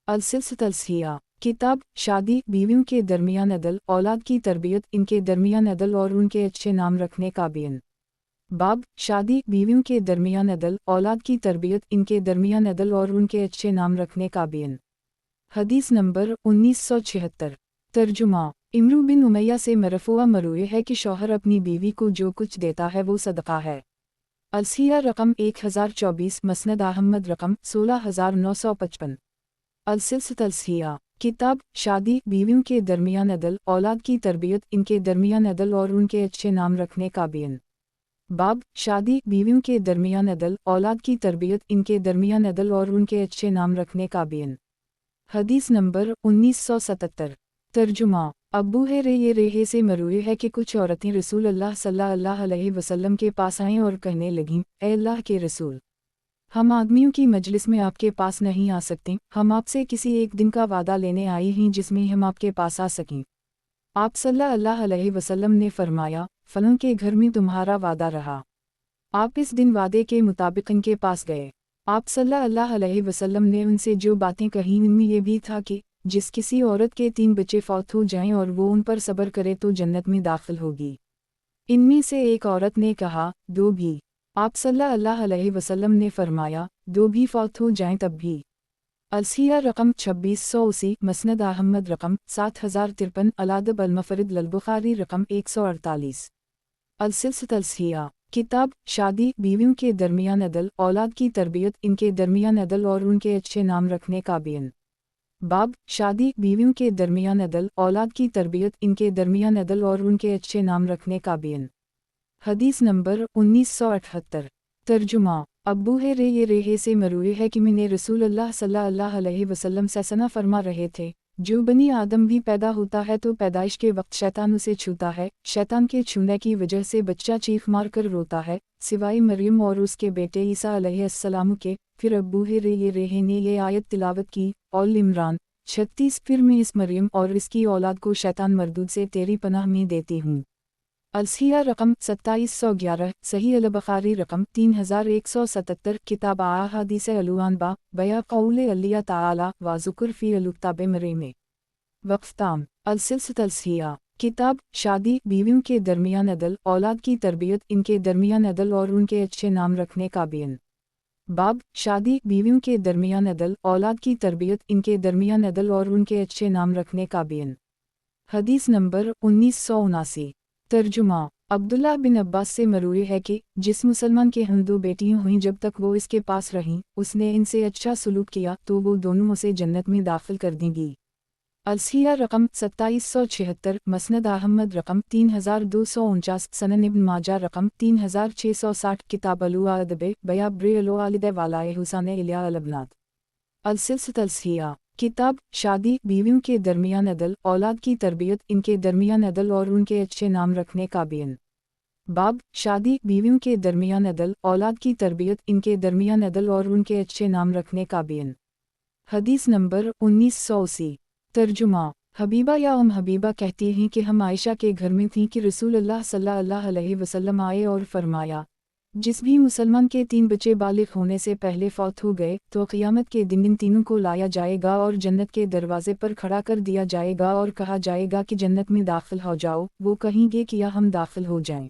अलसिया किताब शादी बीवियों के दरमियान अदल औलाद की तरबियत इनके दरमियान अदल और उनके अच्छे नाम रखने का बीन। बाब शादी बीवियों के दरमियान अदल औलाद की तरबियत इनके दरमियान अदल और उनके अच्छे नाम रखने का बीन। हदीस नंबर 1976। तर्जुमा इमरू बिन उमैया से मरफूआ मरूए है कि शौहर अपनी बीवी को जो कुछ देता है वो सदका है। अलसिया रकम 1024, मसनद अहमद रकम 16955। अलसिया किताब शादी बीवियों के दरमियान अदल औलाद की तरबियत इनके दरमियान अदल और उनके अच्छे नाम रखने का बीन। बाब शादी बीवियों के दरमियान अदल औलाद की तरबियत इनके दरमियान अदल और उनके अच्छे नाम रखने का बीन। हदीस नंबर 1977। तर्जुमा अब्बू है ये रेहे से मरूए है कि कुछ औरतें रसूल अल्लाह सल्लल्लाहु अलैहि वसल्लम के पास आईं और कहने लगीं, ए अल्लाह के रसूल, हम आदमियों की मजलिस में आपके पास नहीं आ सकते, हम आपसे किसी एक दिन का वादा लेने आई हैं जिसमें हम आपके पास आ सकें। आप सल्लल्लाहु अलैहि वसल्लम ने फरमाया, फलों के घर में तुम्हारा वादा रहा। आप इस दिन वादे के मुताबिक इनके पास गए। आप सल्लल्लाहु अलैहि वसल्लम ने उनसे जो बातें कहीं उनमें ये भी था कि जिस किसी औरत के 3 बच्चे फौत हो जाएं और वो उन पर सब्र करे तो जन्नत में दाखिल होगी। इनमें से एक औरत ने कहा, 2 भी। आप सल्लल्लाहु अलैहि वसल्लम ने फरमाया, 2 भी फौत हो जाएं तब भी। अलसिया रकम 2680, मसनद अहमद रकम 7053, अलादब अलमफरिद ललबुखारी रकम 148। अलसिया किताब शादी बीवियों के दरमियान अदल औलाद की तरबियत इनके दरमियान अदल और उनके अच्छे नाम रखने का बीन। बाब शादी बीवियों के दरमियान अदल औलाद की तरबियत इनके दरमियान अदल और उनके अच्छे नाम रखने का बीन। हदीस नंबर 1978। तर्जुमा अब्बू है ये रेहे से मरूए है कि मैंने रसूल अल्लाह सल्लल्लाहु अलैहि वसल्लम से सना फरमा रहे थे, जो बनी आदम भी पैदा होता है तो पैदाइश के वक्त शैतान उसे छूता है, शैतान के छूने की वजह से बच्चा चीख मार कर रोता है, सिवाय मरियम और उसके बेटे ईसा अलैहिस्सलाम के। फिर अब्बू रेहे ने ये आयत तिलावत की, ऑल इमरान 36। फिर मैं इस मरियम और इसकी औलाद को शैतान मरदूद से तेरी पनाह में देती हूँ। अलसिया रकम 2711, सही अल बुखारी रकम 3177, किताब अहादीस अलुआनबा, बया कौले अल्लाह ताला व ज़ुक्र फ़ी अलुक्ताब मरीम। वक्फ ताम। अलसिलसिलत अलसिया, किताब शादी बीवियों के दरमियान अदल, औलाद की तरबियत, इनके दरमियान अदल और उनके अच्छे नाम रखने का बयान। बाब शादी बीवियों के दरमियान अदल, औलाद की तरबियत, इनके दरमियान अदल और उनके अच्छे नाम रखने का बयान। हदीस नंबर 1979। तर्जुमा। अब्दुल्ला बिन अब्बास से मरूई है कि जिस मुसलमान के हम दो बेटियां हुईं जब तक वो इसके पास रहीं, उसने इनसे अच्छा सलूक किया तो वो दोनों उसे जन्नत में दाखिल कर देंगी। अलसिया रकम 2776, मसनद अहमद रकम 3249, सनन इब्न माजा रकम 3660, किताब अलुआ अदबे बया ब्रे वालिद वालाए हुसैन इलिया अलबनात। अलसिलसिलत अलसिया, किताब शादी बीवियों के दरमियान अदल, औलाद की तरबियत, इनके दरमियान अदल और उनके अच्छे नाम रखने का बयान। बाब शादी बीवियों के दरमियान अदल, औलाद की तरबियत, इनके दरमियान अदल और उनके अच्छे नाम रखने का बयान। हदीस नंबर 1980। तर्जुमा। हबीबा या हबीबा कहती हैं कि हम आयशा के घर में थीं कि रसूल अल्लाह सल्लल्लाहु अलैहि वसल्लम आए और फरमाया, जिस भी मुसलमान के 3 बच्चे बालिग होने से पहले फौत हो गए तो क़यामत के दिन इन तीनों को लाया जाएगा और जन्नत के दरवाजे पर खड़ा कर दिया जाएगा और कहा जाएगा कि जन्नत में दाखिल हो जाओ। वो कहेंगे कि या हम दाखिल हो जाएं,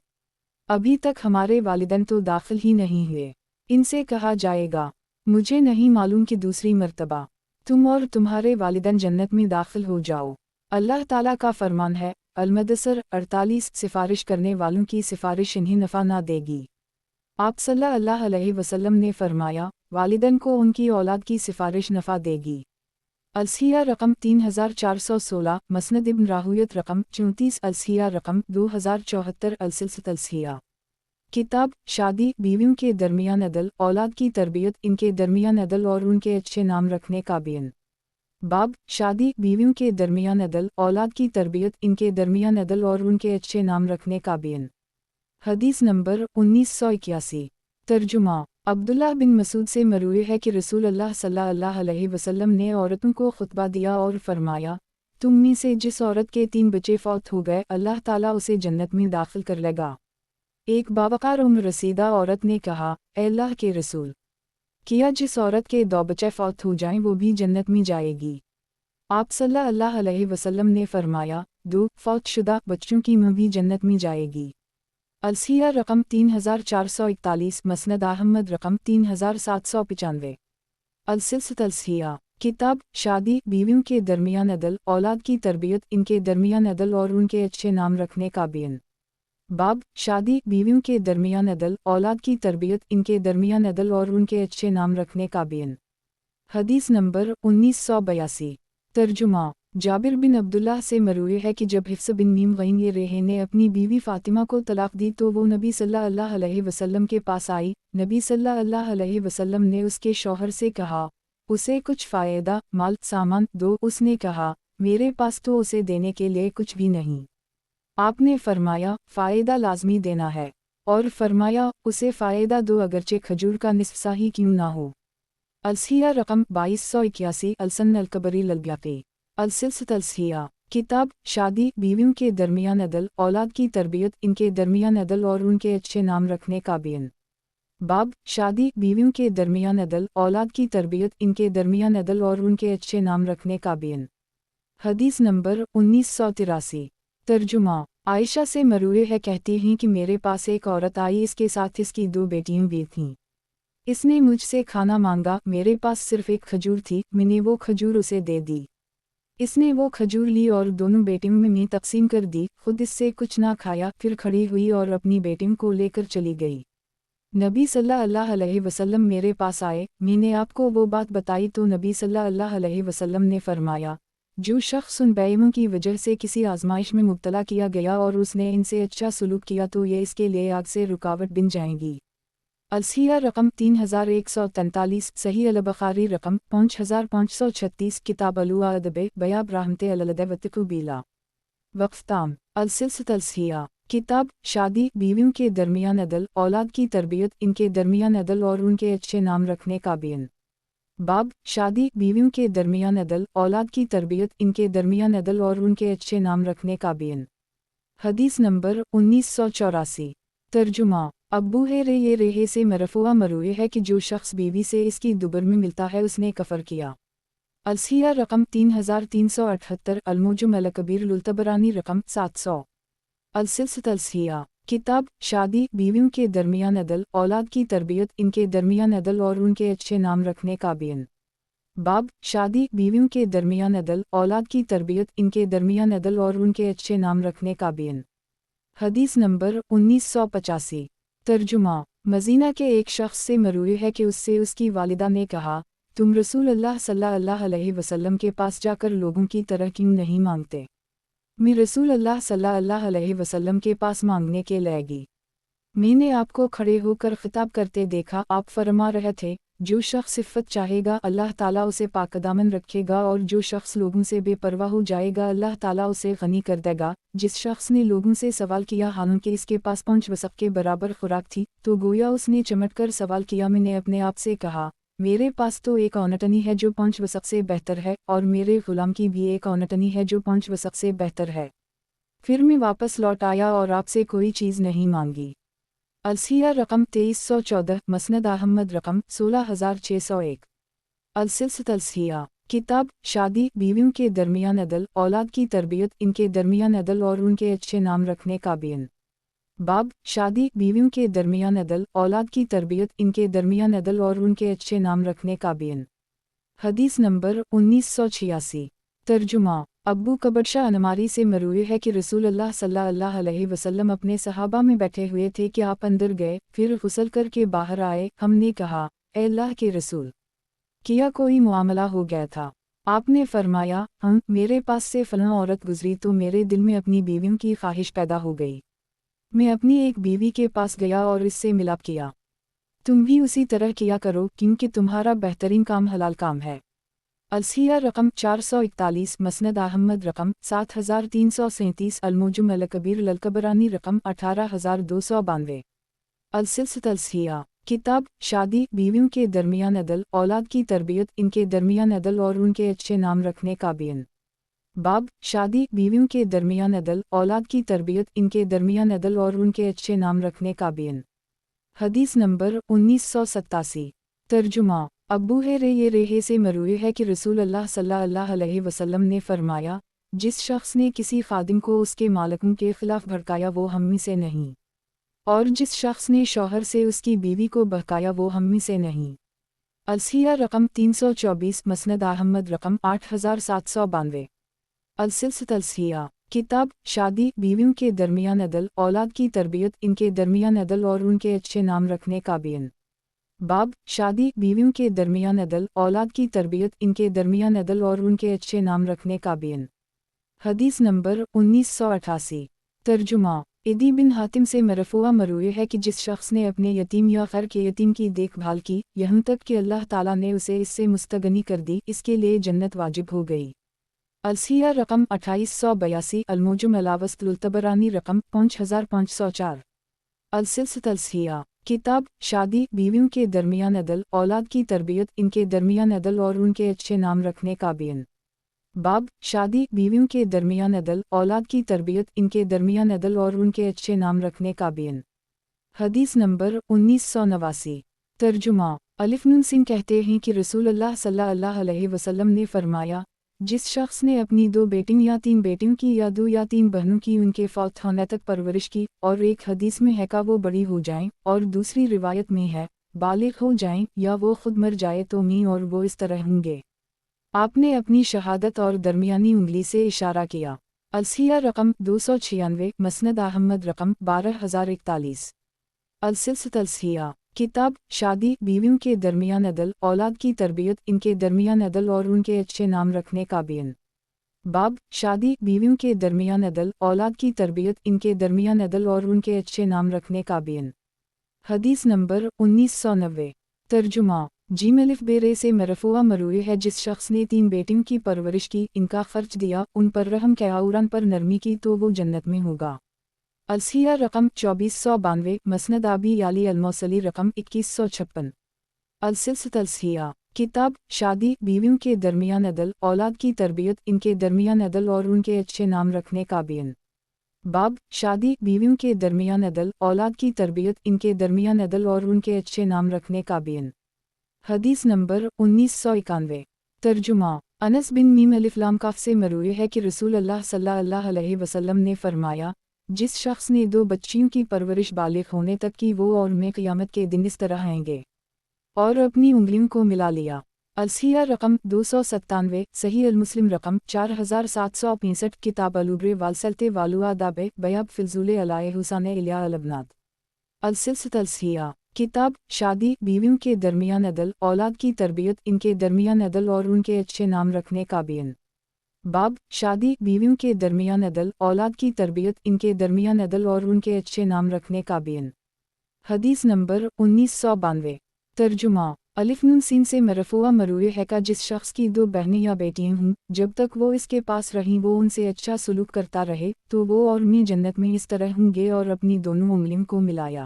अभी तक हमारे वालिदैन तो दाखिल ही नहीं हुए। इनसे कहा जाएगा, मुझे नहीं मालूम कि दूसरी मर्तबा तुम और तुम्हारे वालिदैन जन्नत में दाखिल हो जाओ। अल्लाह ताला का फरमान है, अल-मुदस्सिर 48, सिफारिश करने वालों की सिफारिश इन्हें नफ़ा ना देगी। आप सल्लल्लाहु अलैहि वसल्लम ने फरमाया, वालिदैन को उनकी औलाद की सिफारिश नफ़ा देगी। अलसिया रकम 3416, मसनद इब्न राहुयत रकम 34, अलसिया रकम 2074, अलसिलसिलत अलसिया, किताब शादी बीवियों के दरमियान अदल, औलाद की तरबियत, इनके दरमियान अदल और उनके अच्छे नाम रखने का बयान। बाब शादी बीवियों के दरमियान अदल, औलाद की तरबियत, इनके दरमियान अदल और उनके अच्छे नाम रखने का बयान। हदीस नंबर 1981। तर्जुमा। अब्दुल्ला बिन मसूद से मरूई है कि रसूल अल्लाह सल्लल्लाहु अलैहि वसल्लम ने औरतों को खुतबा दिया और फरमाया, तुम में से जिस औरत के 3 बच्चे फौत हो गए अल्लाह ताला उसे जन्नत में दाखिल कर लेगा। एक बावकार उम्र रसीदा औरत ने कहा, ए अल्लाह के रसूल, किया जिस औरत के 2 बच्चे फौत हो जाएं वो भी जन्नत में जाएगी। आप सल्लल्लाहु अलैहि वसल्लम ने फरमाया, 2 फौतशुदा बच्चों की मां भी जन्नत में जाएगी। अलसिया रकम 3441, मसनद अहमद रकम 3795। अलसिलसिलत अलसिया, किताब शादी बीवियों के दरमियान अदल, औलाद की तरबियत, इनके दरमियान अदल और उनके अच्छे नाम रखने का बयान। बाब शादी बीवियों के दरमियान अदल, औलाद की तरबियत, इनके दरमियान अदल और उनके अच्छे नाम रखने का बयान। हदीस नंबर 1982। तर्जुमा। जाबिर बिन अब्दुल्लाह से मरूई है कि जब हिफ्स बिन मीम गईन ये रेहे ने अपनी बीवी फातिमा को तलाक दी तो वो नबी सल्लल्लाहु अलैहि वसल्लम के पास आई। नबी सल्लल्लाहु अलैहि वसल्लम ने उसके शौहर से कहा, उसे कुछ फ़ायदा माल सामान दो। उसने कहा, मेरे पास तो उसे देने के लिए कुछ भी नहीं। आपने फरमाया, फ़ायदा लाजमी देना है, और फरमाया, उसे फ़ायदा दो अगरचे खजूर का निस्फ सा ही क्यों ना हो। अलसिया रकम 2281, अलसन अलकबरी ललब्याक़ी। अलसिलसिलत अलसिया, किताब शादी बीवियों के दरमियान अदल, औलाद की तरबियत, इनके दरमियान अदल और उनके अच्छे नाम रखने का बयान। बाब शादी बीवियों के दरमियान अदल, औलाद की तरबियत, इनके दरमियान अदल और उनके अच्छे नाम रखने का बयान। हदीस नंबर 1983। तर्जुमा। आयशा से मरूई है कहती हैं कि मेरे पास एक औरत आई, इसके साथ इसकी 2 बेटियां भी थीं। इसने मुझसे खाना मांगा, मेरे पास सिर्फ एक खजूर थी, मैंने वो खजूर उसे दे दी। इसने वो खजूर ली और दोनों बेटियों में तकसीम कर दी, खुद इससे कुछ ना खाया, फिर खड़ी हुई और अपनी बेटियों को लेकर चली गई। नबी सल्लल्लाहु अलैहि वसल्लम मेरे पास आए, मैंने आपको वो बात बताई तो नबी सल्लल्लाहु अलैहि वसल्लम ने फरमाया, जो शख्स उन बेईमानों की वजह से किसी आजमाइश में मुब्तला किया गया और उसने इनसे अच्छा सलूक किया तो ये इसके लिए आग से रुकावट बन जाएंगी। अलसिया रकम 3143, सही अल-बुखारी रकम 5536, किताब अलुआ अदब बयाब रहमते अलदवतकुबीला। वक्फ़ताम अलसिलसिलत अलसिया, किताब शादी बीवियों के दरमियान अदल, औलाद की तरबियत, इनके दरमियान अदल और उनके अच्छे नाम रखने का बीन। बाब शादी बीवियों के दरमियान अदल, औलाद की तरबियत, इनके दरमियान अदल और उनके अच्छे नाम रखने का बीन। हदीस नंबर 1984। तर्जुमा अब्बू है रे ये रेहे से मरफुआ मरूए है कि जो शख्स बीवी से इसकी दुबर में मिलता है उसने कफर किया। अलसिया रकम 3378, अलमुजुम अल-कबीर लुल्तबरानी रकम 700। अलसिलसिलत अलसिया, किताब शादी बीवियों के दरमियान अदल, औलाद की तरबियत, इनके दरमियान अदल और उनके अच्छे नाम रखने का बीन। बाब शादी बीवियों के दरमियान अदल, औलाद की तरबियत, इनके दरमियान अदल और उनके अच्छे नाम रखने का बीन। हदीस नंबर 1985। तर्जुमा मदीना के एक शख्स से मरूए है कि उससे उसकी वालिदा ने कहा, तुम रसूल अल्लाह सल्लल्लाहु अलैहि वसल्लम के पास जाकर लोगों की तरह क्यों नहीं मांगते? मैं रसूल अल्लाह सल्लल्लाहु अलैहि वसल्लम के पास मांगने के लायगी। मैंने आपको खड़े होकर खिताब करते देखा, आप फरमा रहे थे, जो शख्स इफ़्फ़त चाहेगा अल्लाह ताला उसे पाकदामन रखेगा, और जो शख्स लोगों से बेपरवाह हो जाएगा अल्लाह ताला उसे गनी कर देगा। जिस शख्स ने लोगों से सवाल किया हालांकि इसके पास 5 वसक़ के बराबर खुराक थी, तो गोया उसने चमटकर सवाल किया, मैंने अपने आप से कहा, मेरे पास तो एक औनटनी है जो 5 वसक़ से बेहतर है, और मेरे गुलाम की भी एक औनटनी है जो 5 वसक़ से बेहतर है। फिर मैं वापस लौट आया और आपसे कोई चीज़ नहीं मांगी। अलसिया रकम 2314, मसनद अहमद रकम 16601। अलसिलसिलत अलसिया, किताब शादी बीवियों के दरमियान अदल, औलाद की तरबियत, इनके दरमियान अदल और उनके अच्छे नाम रखने का बीन। बाब शादी बीवियों के दरमियान अदल, औलाद की तरबियत, इनके दरमियान अदल और उनके अच्छे नाम रखने का बीन। हदीस नंबर 1986। तर्जुमा अब्बू कबरशा अनमारी से मरूए है कि रसूल अल्लाह सल्लल्लाहु अलैहि वसल्लम अपने सहाबा में बैठे हुए थे कि आप अंदर गए, फिर गुस्ल करके बाहर आए। हमने कहा, ए अल्लाह के रसूल, किया कोई मामला हो गया था? आपने फरमाया, मेरे पास से फलां औरत गुजरी तो मेरे दिल में अपनी बीवियों की ख्वाहिश पैदा हो गई। मैं अपनी एक बीवी के पास गया और इससे मिलाप किया। तुम भी उसी तरह किया करो, क्योंकि तुम्हारा बेहतरीन काम हलाल काम है। अलसिया रकम 441, मसनद अहमद रकम 7337, अलमुजुम अल-कबीर ललकबरानी रकम 18292। अलसिलसिलत अलसिया, किताब शादी बीवियों के दरमियान अदल, औलाद की तरबियत, इनके दरमियान अदल और उनके अच्छे नाम रखने का बीन। बाब शादी बीवियों के दरमियान अदल, औलाद की तरबियत, इनके दरमियान अदल और उनके अच्छे नाम रखने का बीन। हदीस नंबर 1987। तर्जुमा अब्बू है रे ये रेहे से मरूए है कि रसूल अल्लाह सल्लल्लाहु अलैहि वसल्लम ने फरमाया, जिस शख्स ने किसी खादिम को उसके मालिकों के खिलाफ भड़काया वो हम्मी से नहीं, और जिस शख्स ने शौहर से उसकी बीवी को बहकाया वो हम्मी से नहीं। अलसिया रकम 324, मसनद अहमद रकम 8792। अलसिलसिलत अलसिया, किताब शादी बीवियों के दरमियान अदल, औलाद की तरबियत, इनके दरमियान अदल और उनके अच्छे नाम रखने का बीन। बाब शादी बीवियों के दरमियान अदल, औलाद की तरबियत, इनके दरमियान अदल और उनके अच्छे नाम रखने का बीन। हदीस नंबर 1988। तर्जुमा इदी बिन हातिम से मरफुआ मरूए है कि जिस शख्स ने अपने यतीम या खैर के यतीम की देखभाल की, यहाँ तक कि अल्लाह ताला ने उसे इससे मुस्तगनी कर दी, इसके लिए जन्नत वाजिब हो गई। अलसिया रकम 2882, अलमुजुम अलावस्त लुल्तबरानी रकम 5504। अलसिलसिलत अलसिया, किताब शादी बीवियों के दरमियान अदल, औलाद की तरबियत, इनके दरमियान अदल और उनके अच्छे नाम रखने का बीन। बाब शादी बीवियों के दरमियान अदल, औलाद की तरबियत, इनके दरमियान अदल और उनके अच्छे नाम रखने का बीन। हदीस नंबर 1989। तर्जुमा अलिफ नून सिंह कहते हैं कि रसूल अल्लाह सल्लल्लाहु अलैहि वसल्लम ने फरमाया, जिस शख्स ने अपनी 2 बेटियों या 3 बेटियों की या 2 या 3 बहनों की उनके फौत होने तक परवरिश की, और एक हदीस में है का वो बड़ी हो जाएं, और दूसरी रिवायत में है बालिग हो जाएं, या वो खुद मर जाए तो मैं और वो इस तरह होंगे। आपने अपनी शहादत और दरमियानी उंगली से इशारा किया। अलसिया रकम 296, मसनद अहमद रकम 12041। अलसिलसिलत अलसिया, किताब शादी बीवियों के दरमियान अदल, औलाद की तरबियत, इनके दरमियान अदल और उनके अच्छे नाम रखने का बीन। बाब शादी बीवियों के दरमियान अदल, औलाद की तरबियत, इनके दरमियान अदल और उनके अच्छे नाम रखने का बीन। حدیث نمبر 1990۔ ترجمہ جیم الف بے رے سے مرفوع مروی ہے، جس شخص نے 3 بیٹیوں کی پرورش کی، ان کا خرچ دیا، ان پر رحم کیا اور ان پر نرمی کی تو وہ جنت میں ہوگا۔ الصحیح رقم 2492، مسند ابی یعلی الموصلی رقم 2156۔ السلسلۃ الصحیحہ، کتاب شادی بیویوں کے درمیان عدل، اولاد کی تربیت، ان کے درمیان عدل اور ان کے اچھے نام رکھنے کا بیان۔ باب شادی بیویوں کے درمیان عدل، اولاد کی تربیت، ان کے درمیان عدل اور ان کے اچھے نام رکھنے کا بیان۔ حدیث نمبر 1991۔ ترجمہ انس بن میم الف لام کاف سے مروی ہے کہ رسول اللہ صلی اللہ علیہ وسلم نے فرمایا، جس شخص نے 2 بچیوں کی پرورش بالغ ہونے تک کی، وہ اور میں قیامت کے دن اس طرح آئیں گے، اور اپنی انگلیوں کو ملا لیا۔ الصحیح رقم 297، صحیح المسلم رقم 4765، کتاب البر والسلط والو آداب بیاب فلزول علیہ حسین الیاء البنات۔ السلسلۃ الصحیحہ، کتاب شادی بیویوں کے درمیان عدل، اولاد کی تربیت، ان کے درمیان عدل اور ان کے اچھے نام رکھنے کا بیان۔ باب شادی بیویوں کے درمیان عدل، اولاد کی تربیت، ان کے درمیان عدل اور ان کے اچھے نام رکھنے کا بیان۔ حدیث نمبر 1992۔ ترجمہ الف نون سین سے مرفوع مروی ہے کہ جس شخص کی 2 بہنیں یا بیٹیاں ہوں، جب تک وہ اس کے پاس رہیں وہ ان سے اچھا سلوک کرتا رہے تو وہ اور میں جنت میں اس طرح ہوں گے، اور اپنی دونوں انگلیوں کو ملایا۔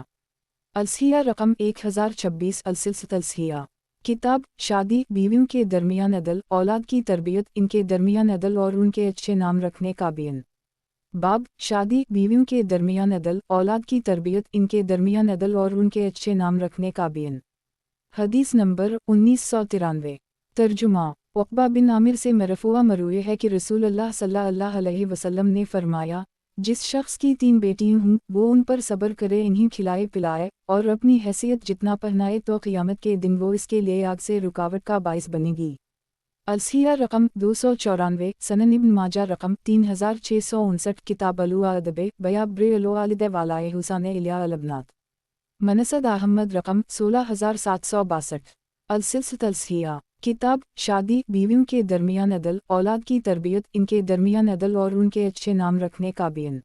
الصحیح رقم 1026۔ السلسلۃ الصحیحہ، کتاب شادی بیویوں کے درمیان عدل، اولاد کی تربیت، ان کے درمیان عدل اور ان کے اچھے نام رکھنے کا بیان۔ باب شادی بیویوں کے درمیان عدل، اولاد کی تربیت، ان کے درمیان عدل اور ان کے اچھے نام رکھنے کا بیان۔ حدیث نمبر 1993۔ ترجمہ عقبہ بن عامر سے مرفوع مروی ہے کہ رسول اللہ صلی اللہ علیہ وسلم نے فرمایا، جس شخص کی 3 بیٹیاں ہوں وہ ان پر صبر کرے، انہیں کھلائے پلائے اور اپنی حیثیت جتنا پہنائے تو قیامت کے دن وہ اس کے لیے آگ سے رکاوٹ کا باعث بنے گی۔ الصحیح رقم 294، سنن ابن ماجہ رقم 3659، کتاب الادب بیاب بر الوالد والائے حسین الیاء البنات۔ مسند احمد رقم 16762۔ السلسلۃ الصحیحہ، کتاب شادی بیویوں کے درمیان عدل، اولاد کی تربیت، ان کے درمیان عدل اور ان کے اچھے نام رکھنے کا بیان۔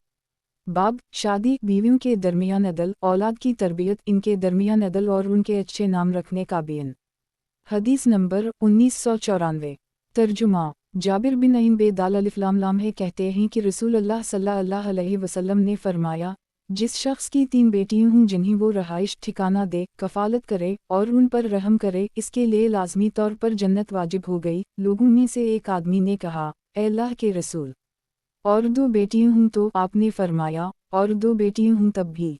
باب شادی بیویوں کے درمیان عدل، اولاد کی تربیت، ان کے درمیان عدل اور ان کے اچھے نام رکھنے کا بیان۔ حدیث نمبر 1994۔ ترجمہ جابر بن نعیم بے دال الف لام لام ہے کہتے ہیں کہ رسول اللہ صلی اللہ علیہ وسلم نے فرمایا، جس شخص کی 3 بیٹیاں ہوں جنہیں وہ رہائش ٹھکانہ دے، کفالت کرے اور ان پر رحم کرے، اس کے لیے لازمی طور پر جنت واجب ہو گئی۔ لوگوں میں سے ایک آدمی نے کہا، اے اللہ کے رسول، اور 2 بیٹیاں ہوں تو؟ آپ نے فرمایا، اور 2 بیٹیاں ہوں تب بھی۔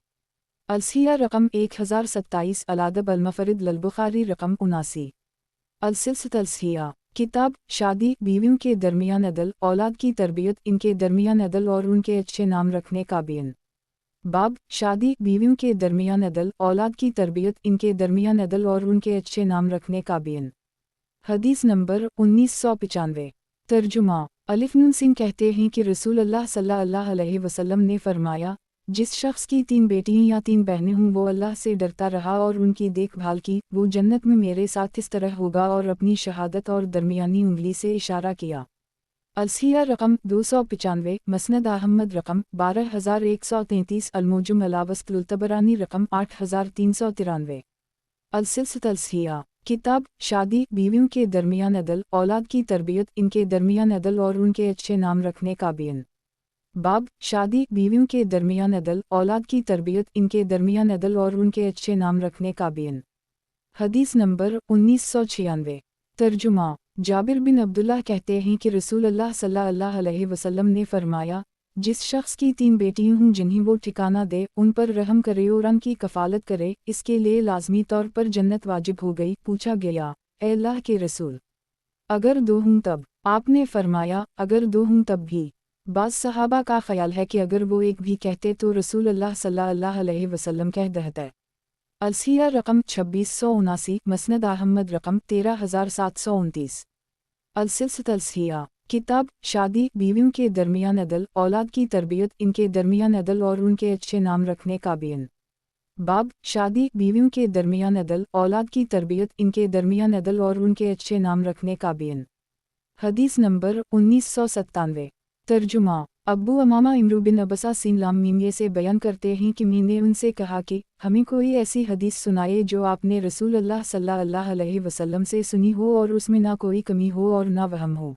الصحیح رقم 1027۔ الادب المفرد للبخاری رقم 79۔ السلسلۃ الصحیحہ، کتاب شادی بیویوں کے درمیان عدل، اولاد کی تربیت، ان کے درمیان عدل اور ان کے اچھے نام رکھنے کا بیان۔ باب شادی بیویوں کے درمیان عدل، اولاد کی تربیت، ان کے درمیان عدل اور ان کے اچھے نام رکھنے کا بیان۔ حدیث نمبر 1995۔ ترجمہ الف نون سین کہتے ہیں کہ رسول اللہ صلی اللہ علیہ وسلم نے فرمایا، جس شخص کی 3 بیٹیاں یا 3 بہنیں ہوں وہ اللہ سے ڈرتا رہا اور ان کی دیکھ بھال کی، وہ جنت میں میرے ساتھ اس طرح ہوگا، اور اپنی شہادت اور درمیانی انگلی سے اشارہ کیا۔ الصحیح رقم 295۔ مسند احمد رقم 12133۔ المعجم الاوسط للطبرانی رقم 8393۔ السلسلۃ الصحیحہ، کتاب شادی بیویوں کے درمیان عدل، اولاد کی تربیت، ان کے درمیان عدل اور ان کے اچھے نام رکھنے کا بیان۔ باب شادی بیویوں کے درمیان عدل، اولاد کی تربیت، ان کے درمیان عدل اور ان کے اچھے نام رکھنے کا بیان۔ حدیث نمبر 1996۔ ترجمہ جابر بن عبداللہ کہتے ہیں کہ رسول اللہ صلی اللہ علیہ وسلم نے فرمایا، جس شخص کی 3 بیٹیاں ہوں جنہیں وہ ٹھکانہ دے، ان پر رحم کرے اور ان کی کفالت کرے، اس کے لیے لازمی طور پر جنت واجب ہو گئی۔ پوچھا گیا، اے اللہ کے رسول، اگر 2 ہوں تب؟ آپ نے فرمایا، اگر 2 ہوں تب بھی۔ بعض صحابہ کا خیال ہے کہ اگر وہ 1 بھی کہتے تو رسول اللہ صلی اللہ علیہ وسلم کہہ دیتے۔ الصحیح رقم 2679۔ مسند احمد رقم 13729۔ السلسلۃ الصحیحہ، کتاب شادی بیویوں کے درمیان عدل، اولاد کی تربیت، ان کے درمیان عدل اور ان کے اچھے نام رکھنے کا بیان۔ باب شادی بیویوں کے درمیان عدل، اولاد کی تربیت، ان کے درمیان عدل اور ان کے اچھے نام رکھنے کا بیان۔ حدیث نمبر 1997۔ ترجمہ अब्बू अमामा इमरू बिन अबसा सीन लाम मीम ये से बयान करते हैं कि मैंने उनसे कहा कि हमें कोई ऐसी हदीस सुनाए जो आपने रसूल अल्लाह सल्लल्लाहु अलैहि वसल्लम से सुनी हो और उसमें ना कोई कमी हो और ना वहम हो।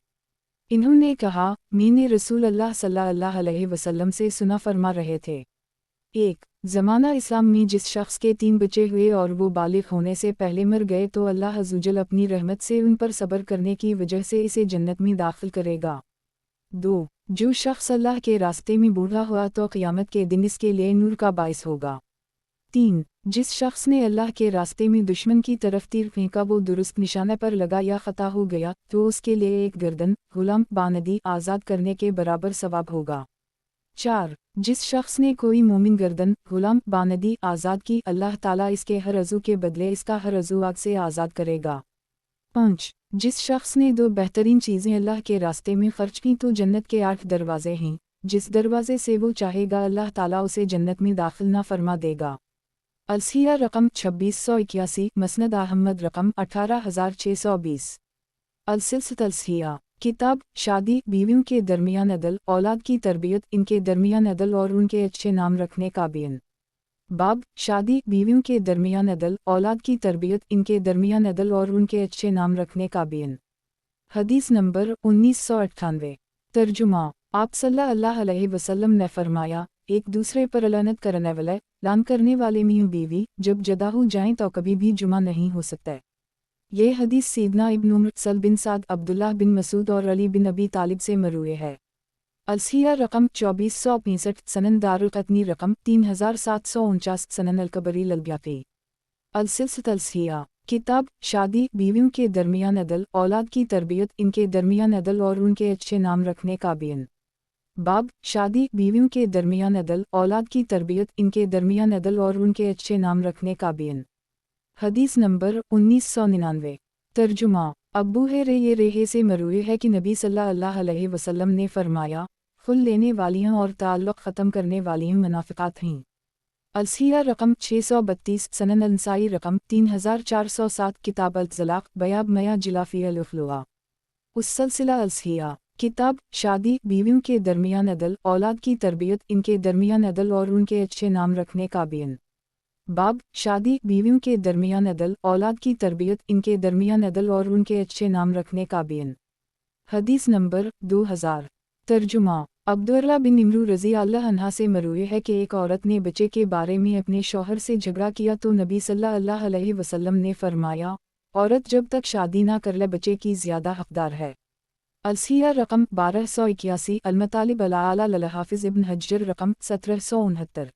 इन्होंने कहा, मैंने रसूल अल्लाह सल्लल्लाहु अलैहि वसल्लम से सुना फरमा रहे थे, 1. ज़माना इस्लाम में जिस शख्स के 3 बच्चे हुए और वो बालिग होने से पहले मर गए तो अल्लाह अज़्ज़वजल अपनी रहमत से उन पर सब्र करने की वजह से इसे जन्नत में दाखिल करेगा। 2. जो शख्स अल्लाह के रास्ते में बूढ़ा हुआ तो क़यामत के दिन इसके लिए नूर का बाइस होगा। 3. जिस शख्स ने अल्लाह के रास्ते में दुश्मन की तरफ तीर फेंका वो दुरुस्त निशाने पर लगा या ख़ता हो गया तो उसके लिए एक गर्दन गुलाम बानदी आज़ाद करने के बराबर सवाब होगा। 4. जिस शख्स ने कोई मोमिन गर्दन गुलाम बानदी आज़ाद की अल्लाह ताला इसके हर अज़ू के बदले इसका हर अज़ू आग से आज़ाद करेगा। 5. जिस शख्स ने 2 बेहतरीन चीज़ें अल्लाह के रास्ते में खर्च की तो जन्नत के 8 दरवाज़े हैं, जिस दरवाज़े से वो चाहेगा अल्लाह ताला उसे जन्नत में दाखिल ना फरमा देगा। अलसिया रकम 2681, मसनद अहमद रकम 18620। अलसिलसिलत अलसिया किताब शादी बीवियों के दरमियान अदल औलाद की तरबियत इनके दरमियान अदल और उनके अच्छे नाम रखने का बयान। बाब शादी बीवियों के दरमियान अदल औलाद की तरबियत इनके दरमियान अदल और उनके अच्छे नाम रखने का बयान। हदीस नंबर 1998। तर्जुमा आप सल्लल्लाहु अलैहि वसल्लम ने फरमाया, एक दूसरे पर लानत करने वाले लान करने वाले मियां बीवी जब जदा हो जाएं तो कभी भी जुमा नहीं हो सकता। ये हदीस सैयदना इब्न उमर सल बिन साद अब्दुल्लाह बिन मसूद और अली बिन अबी तालिब से मरूए है। अलसिया रकम 2465, सनन दारुल क़त्नी रकम 3749, सनन अलकबरी ललब्याफ़ी। अलसिलसिलत अलसिया किताब शादी बीवियों के दरमियान अदल औलाद की तरबियत इनके दरमियान अदल और उनके अच्छे नाम रखने का बयान। बाब शादी बीवियों के दरमियान अदल औलाद की तरबियत इनके दरमियान अदल और उनके अच्छे नाम रखने का बयान। हदीस नंबर 1999। तर्जुमा अब्बू ये रेहे से मरूए है कि नबी सल्लल्लाहु अलैहि वसल्लम ने फरमाया, खुल लेने वालियाँ और ताल्लुक़ ख़त्म करने वालियाँ मुनाफ़िक़ात हैं। अलसिया रकम 632, सनन अंसाई रकम 3407, किताब अल-ज़लाक़ बयाब मया जिलाफ़ी अल-उख़्लुआ। उस सिलसिला अलसिया किताब शादी बीवियों के दरमियान अदल औलाद की तरबियत इनके दरमियान अदल और उनके अच्छे नाम रखने का बयान। बाब शादी बीवियों के दरमियान अदल औलाद की तरबियत इनके दरमियान अदल और उनके अच्छे नाम रखने का बयान। हदीस नंबर 2000। तर्जुमा अब्दुल्लाह बिन इमरू रज़ी अल्लाह अन्हा से मरूए है कि एक औरत ने बच्चे के बारे में अपने शौहर से झगड़ा किया तो नबी सल्लल्लाहु अलैहि वसल्लम ने फरमाया, औरत जब तक शादी ना कर ले बच्चे की ज़्यादा हक़दार है। अलसिया रकम 1281, अलमतालिब अला आला लल हाफिज़ इब्न हज्जर रकम 1769।